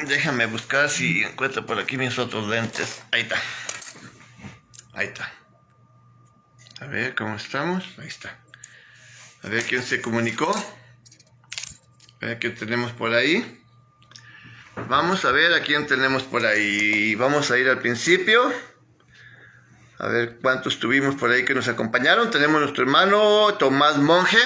Déjame buscar si encuentro por aquí mis otros lentes. Ahí está. Ahí está. A ver cómo estamos. Ahí está. A ver quién se comunicó. A ver qué tenemos por ahí. Vamos a ver a quién tenemos por ahí. Vamos a ir al principio. A ver cuántos tuvimos por ahí que nos acompañaron. Tenemos nuestro hermano Tomás Monje.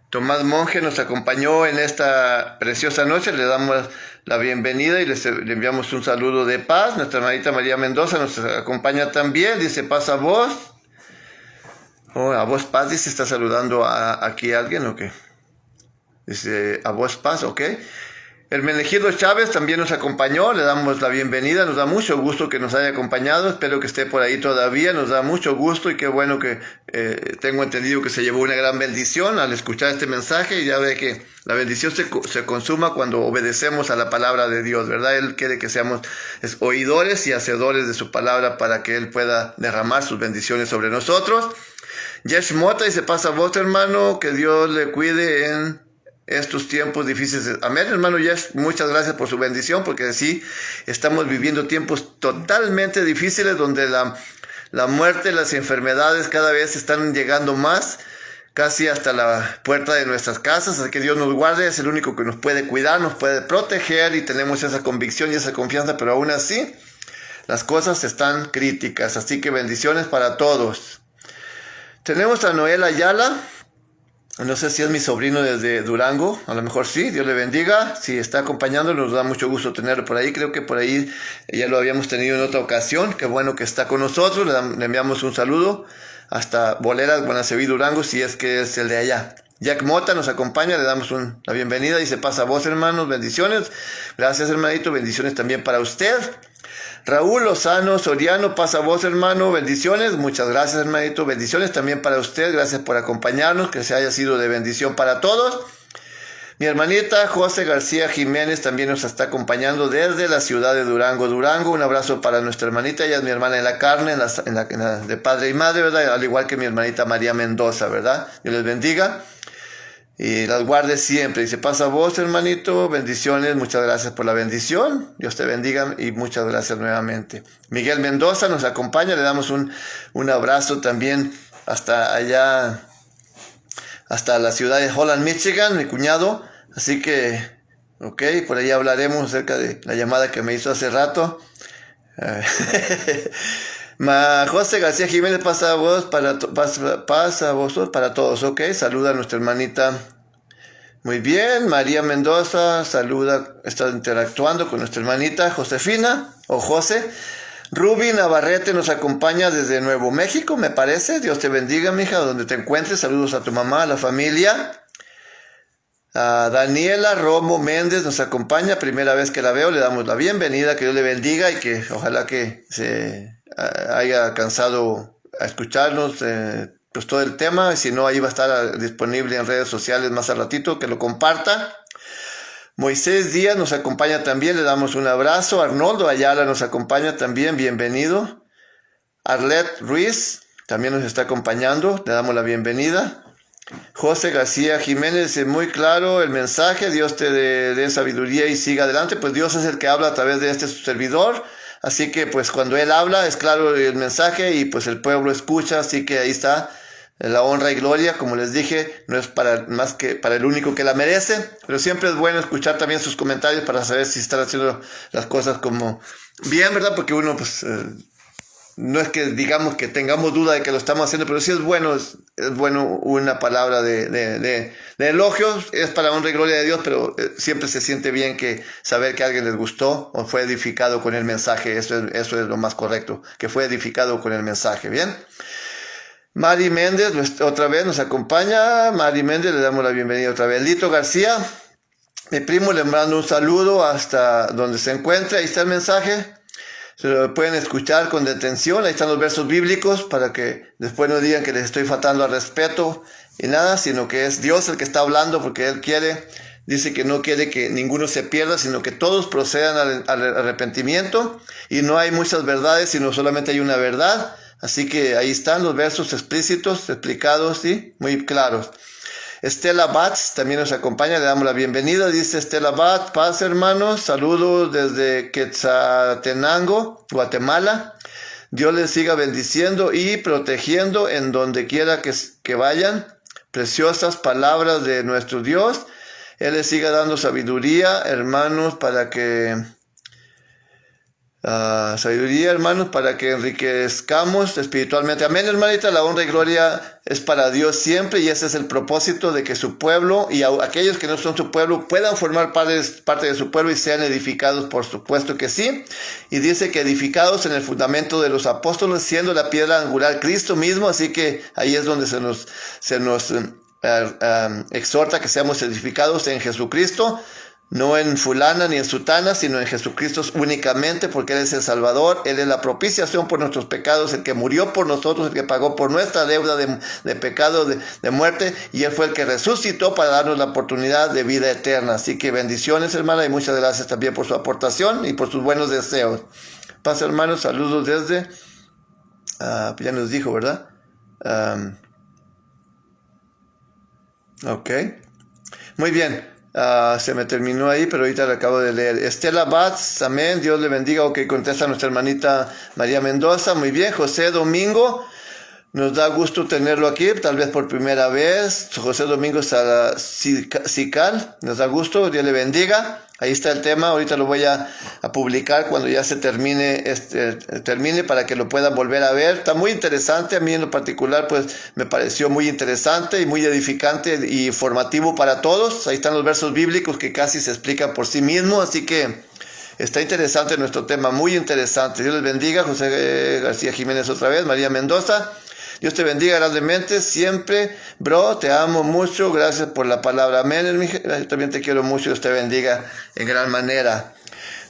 Tomás Monje nos acompañó en esta preciosa noche. Le damos la bienvenida y le enviamos un saludo de paz. Nuestra hermanita María Mendoza nos acompaña también. Dice paz a vos. Oh, a vos paz, dice, está saludando aquí a alguien o qué. Dice a vos paz, ok. Hermenegildo Chávez también nos acompañó, le damos la bienvenida, nos da mucho gusto que nos haya acompañado, espero que esté por ahí todavía, nos da mucho gusto y qué bueno que tengo entendido que se llevó una gran bendición al escuchar este mensaje y ya ve que la bendición se consuma cuando obedecemos a la palabra de Dios, ¿verdad? Él quiere que seamos oidores y hacedores de su palabra para que Él pueda derramar sus bendiciones sobre nosotros. Jesh Mota dice, pasa a vos hermano, que Dios le cuide en estos tiempos difíciles. Amén, hermano Jesh, muchas gracias por su bendición, porque sí, estamos viviendo tiempos totalmente difíciles donde la muerte, las enfermedades cada vez están llegando más, casi hasta la puerta de nuestras casas, así que Dios nos guarde, es el único que nos puede cuidar, nos puede proteger y tenemos esa convicción y esa confianza, pero aún así, las cosas están críticas, así que bendiciones para todos. Tenemos a Noel Ayala. No sé si es mi sobrino desde Durango, a lo mejor sí, Dios le bendiga. Si está acompañándonos, nos da mucho gusto tenerlo por ahí. Creo que por ahí ya lo habíamos tenido en otra ocasión. Qué bueno que está con nosotros. Le enviamos un saludo hasta Boleras, Guanaceví, Durango, si es que es el de allá. Jack Mota nos acompaña, le damos la bienvenida. Dice, pasa a vos, hermanos, bendiciones. Gracias, hermanito, bendiciones también para usted. Raúl Lozano Soriano, pasa a vos, hermano, bendiciones, muchas gracias, hermanito, bendiciones también para usted, gracias por acompañarnos, que se haya sido de bendición para todos. Mi hermanita José García Jiménez también nos está acompañando desde la ciudad de Durango, un abrazo para nuestra hermanita, ella es mi hermana en la carne, en la de padre y madre, ¿verdad? Al igual que mi hermanita María Mendoza, ¿verdad? Dios les bendiga. Y las guarde siempre. Dice, pasa a vos, hermanito, bendiciones, muchas gracias por la bendición, Dios te bendiga y muchas gracias nuevamente. Miguel Mendoza nos acompaña, le damos un abrazo también hasta allá, hasta la ciudad de Holland, Michigan, mi cuñado, así que, ok, por ahí hablaremos acerca de la llamada que me hizo hace rato. José García Jiménez, pasa a vos pasa a vosotros para todos, ok, saluda a nuestra hermanita, muy bien. María Mendoza saluda, está interactuando con nuestra hermanita Josefina o José. Ruby Navarrete nos acompaña desde Nuevo México, me parece. Dios te bendiga, mija, donde te encuentres, saludos a tu mamá, a la familia. A Daniela Romo Méndez nos acompaña, primera vez que la veo, le damos la bienvenida, que Dios le bendiga y que ojalá que se haya alcanzado a escucharnos pues todo el tema, y si no, ahí va a estar disponible en redes sociales más al ratito, que lo comparta. Moisés Díaz nos acompaña también, le damos un abrazo. Arnoldo Ayala nos acompaña también, bienvenido. Arlet Ruiz también nos está acompañando, le damos la bienvenida. José García Jiménez, muy claro el mensaje, Dios te dé sabiduría y siga adelante. Pues Dios es el que habla a través de su servidor, así que pues cuando Él habla es claro el mensaje y pues el pueblo escucha, así que ahí está. La honra y gloria, como les dije, no es para más que para el único que la merece, pero siempre es bueno escuchar también sus comentarios para saber si están haciendo las cosas como bien, ¿verdad? Porque uno, pues, no es que digamos que tengamos duda de que lo estamos haciendo, pero sí es bueno una palabra de elogios, es para honra y gloria de Dios, pero siempre se siente bien que saber que a alguien les gustó o fue edificado con el mensaje, eso es lo más correcto, que fue edificado con el mensaje, ¿bien? Mari Méndez, otra vez nos acompaña. Mari Méndez, le damos la bienvenida otra vez. Lito García, mi primo, le mando un saludo hasta donde se encuentra. Ahí está el mensaje. Se lo pueden escuchar con detención. Ahí están los versos bíblicos para que después no digan que les estoy faltando al respeto y nada, sino que es Dios el que está hablando porque Él dice que no quiere que ninguno se pierda, sino que todos procedan al arrepentimiento. Y no hay muchas verdades, sino solamente hay una verdad. Así que ahí están los versos explícitos, explicados, ¿sí? Muy claros. Estela Batz también nos acompaña, le damos la bienvenida. Dice Estela Batz, paz hermanos, saludos desde Quetzaltenango, Guatemala. Dios les siga bendiciendo y protegiendo en donde quiera que vayan. Preciosas palabras de nuestro Dios. Él les siga dando sabiduría, hermanos, para que enriquezcamos espiritualmente. Amén, hermanita, la honra y gloria es para Dios siempre y ese es el propósito de que su pueblo y aquellos que no son su pueblo puedan formar parte de su pueblo y sean edificados, por supuesto que sí. Y dice que edificados en el fundamento de los apóstoles, siendo la piedra angular Cristo mismo, así que ahí es donde se nos exhorta que seamos edificados en Jesucristo. No en fulana ni en sutana, sino en Jesucristo únicamente, porque Él es el Salvador, Él es la propiciación por nuestros pecados, el que murió por nosotros, el que pagó por nuestra deuda de pecado, de muerte, y Él fue el que resucitó para darnos la oportunidad de vida eterna. Así que bendiciones, hermana, y muchas gracias también por su aportación y por sus buenos deseos. Paz, hermanos, saludos desde, ya nos dijo, ¿verdad? Ok, muy bien. Se me terminó ahí, pero ahorita lo acabo de leer. Estela Batz, amén, Dios le bendiga. Ok, contesta nuestra hermanita María Mendoza, muy bien. José Domingo, nos da gusto tenerlo aquí, tal vez por primera vez. José Domingo Sical, nos da gusto, Dios le bendiga. Ahí está el tema, ahorita lo voy a publicar cuando ya se termine para que lo puedan volver a ver. Está muy interesante, a mí en lo particular pues me pareció muy interesante y muy edificante y formativo para todos. Ahí están los versos bíblicos que casi se explican por sí mismos, así que está interesante nuestro tema, muy interesante. Dios les bendiga. José García Jiménez otra vez, María Mendoza. Dios te bendiga grandemente, siempre, bro, te amo mucho, gracias por la palabra, amén, yo también te quiero mucho, Dios te bendiga en gran manera.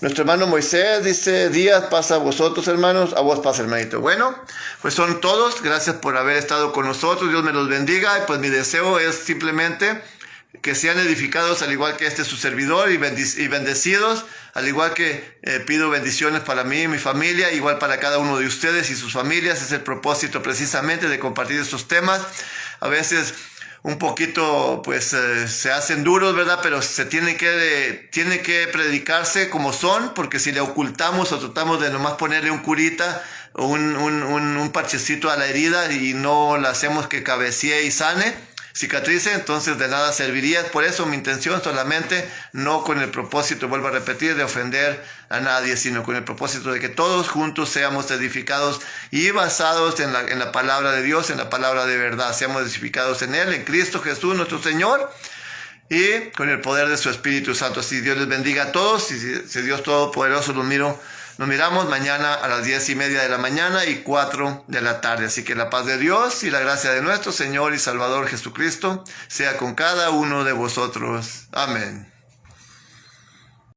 Nuestro hermano Moisés dice, Díaz, pasa a vosotros, hermanos, a vos pasa, hermanito. Bueno, pues son todos, gracias por haber estado con nosotros, Dios me los bendiga, y pues mi deseo es simplemente que sean edificados al igual que su servidor y bendecidos, al igual que pido bendiciones para mí y mi familia, igual para cada uno de ustedes y sus familias. Es el propósito precisamente de compartir estos temas. A veces un poquito pues se hacen duros, ¿verdad? Pero se tiene que predicarse como son, porque si le ocultamos o tratamos de nomás ponerle un curita o un parchecito a la herida y no la hacemos que cabecee y sane, cicatrice, entonces de nada serviría. Por eso mi intención solamente, no con el propósito, vuelvo a repetir, de ofender a nadie, sino con el propósito de que todos juntos seamos edificados y basados en la palabra de Dios, en la palabra de verdad, seamos edificados en Él, en Cristo Jesús nuestro Señor, y con el poder de su Espíritu Santo. Así Dios les bendiga a todos, y si Dios Todopoderoso nos miramos mañana a las 10:30 de la mañana y 4 de la tarde. Así que la paz de Dios y la gracia de nuestro Señor y Salvador Jesucristo sea con cada uno de vosotros. Amén.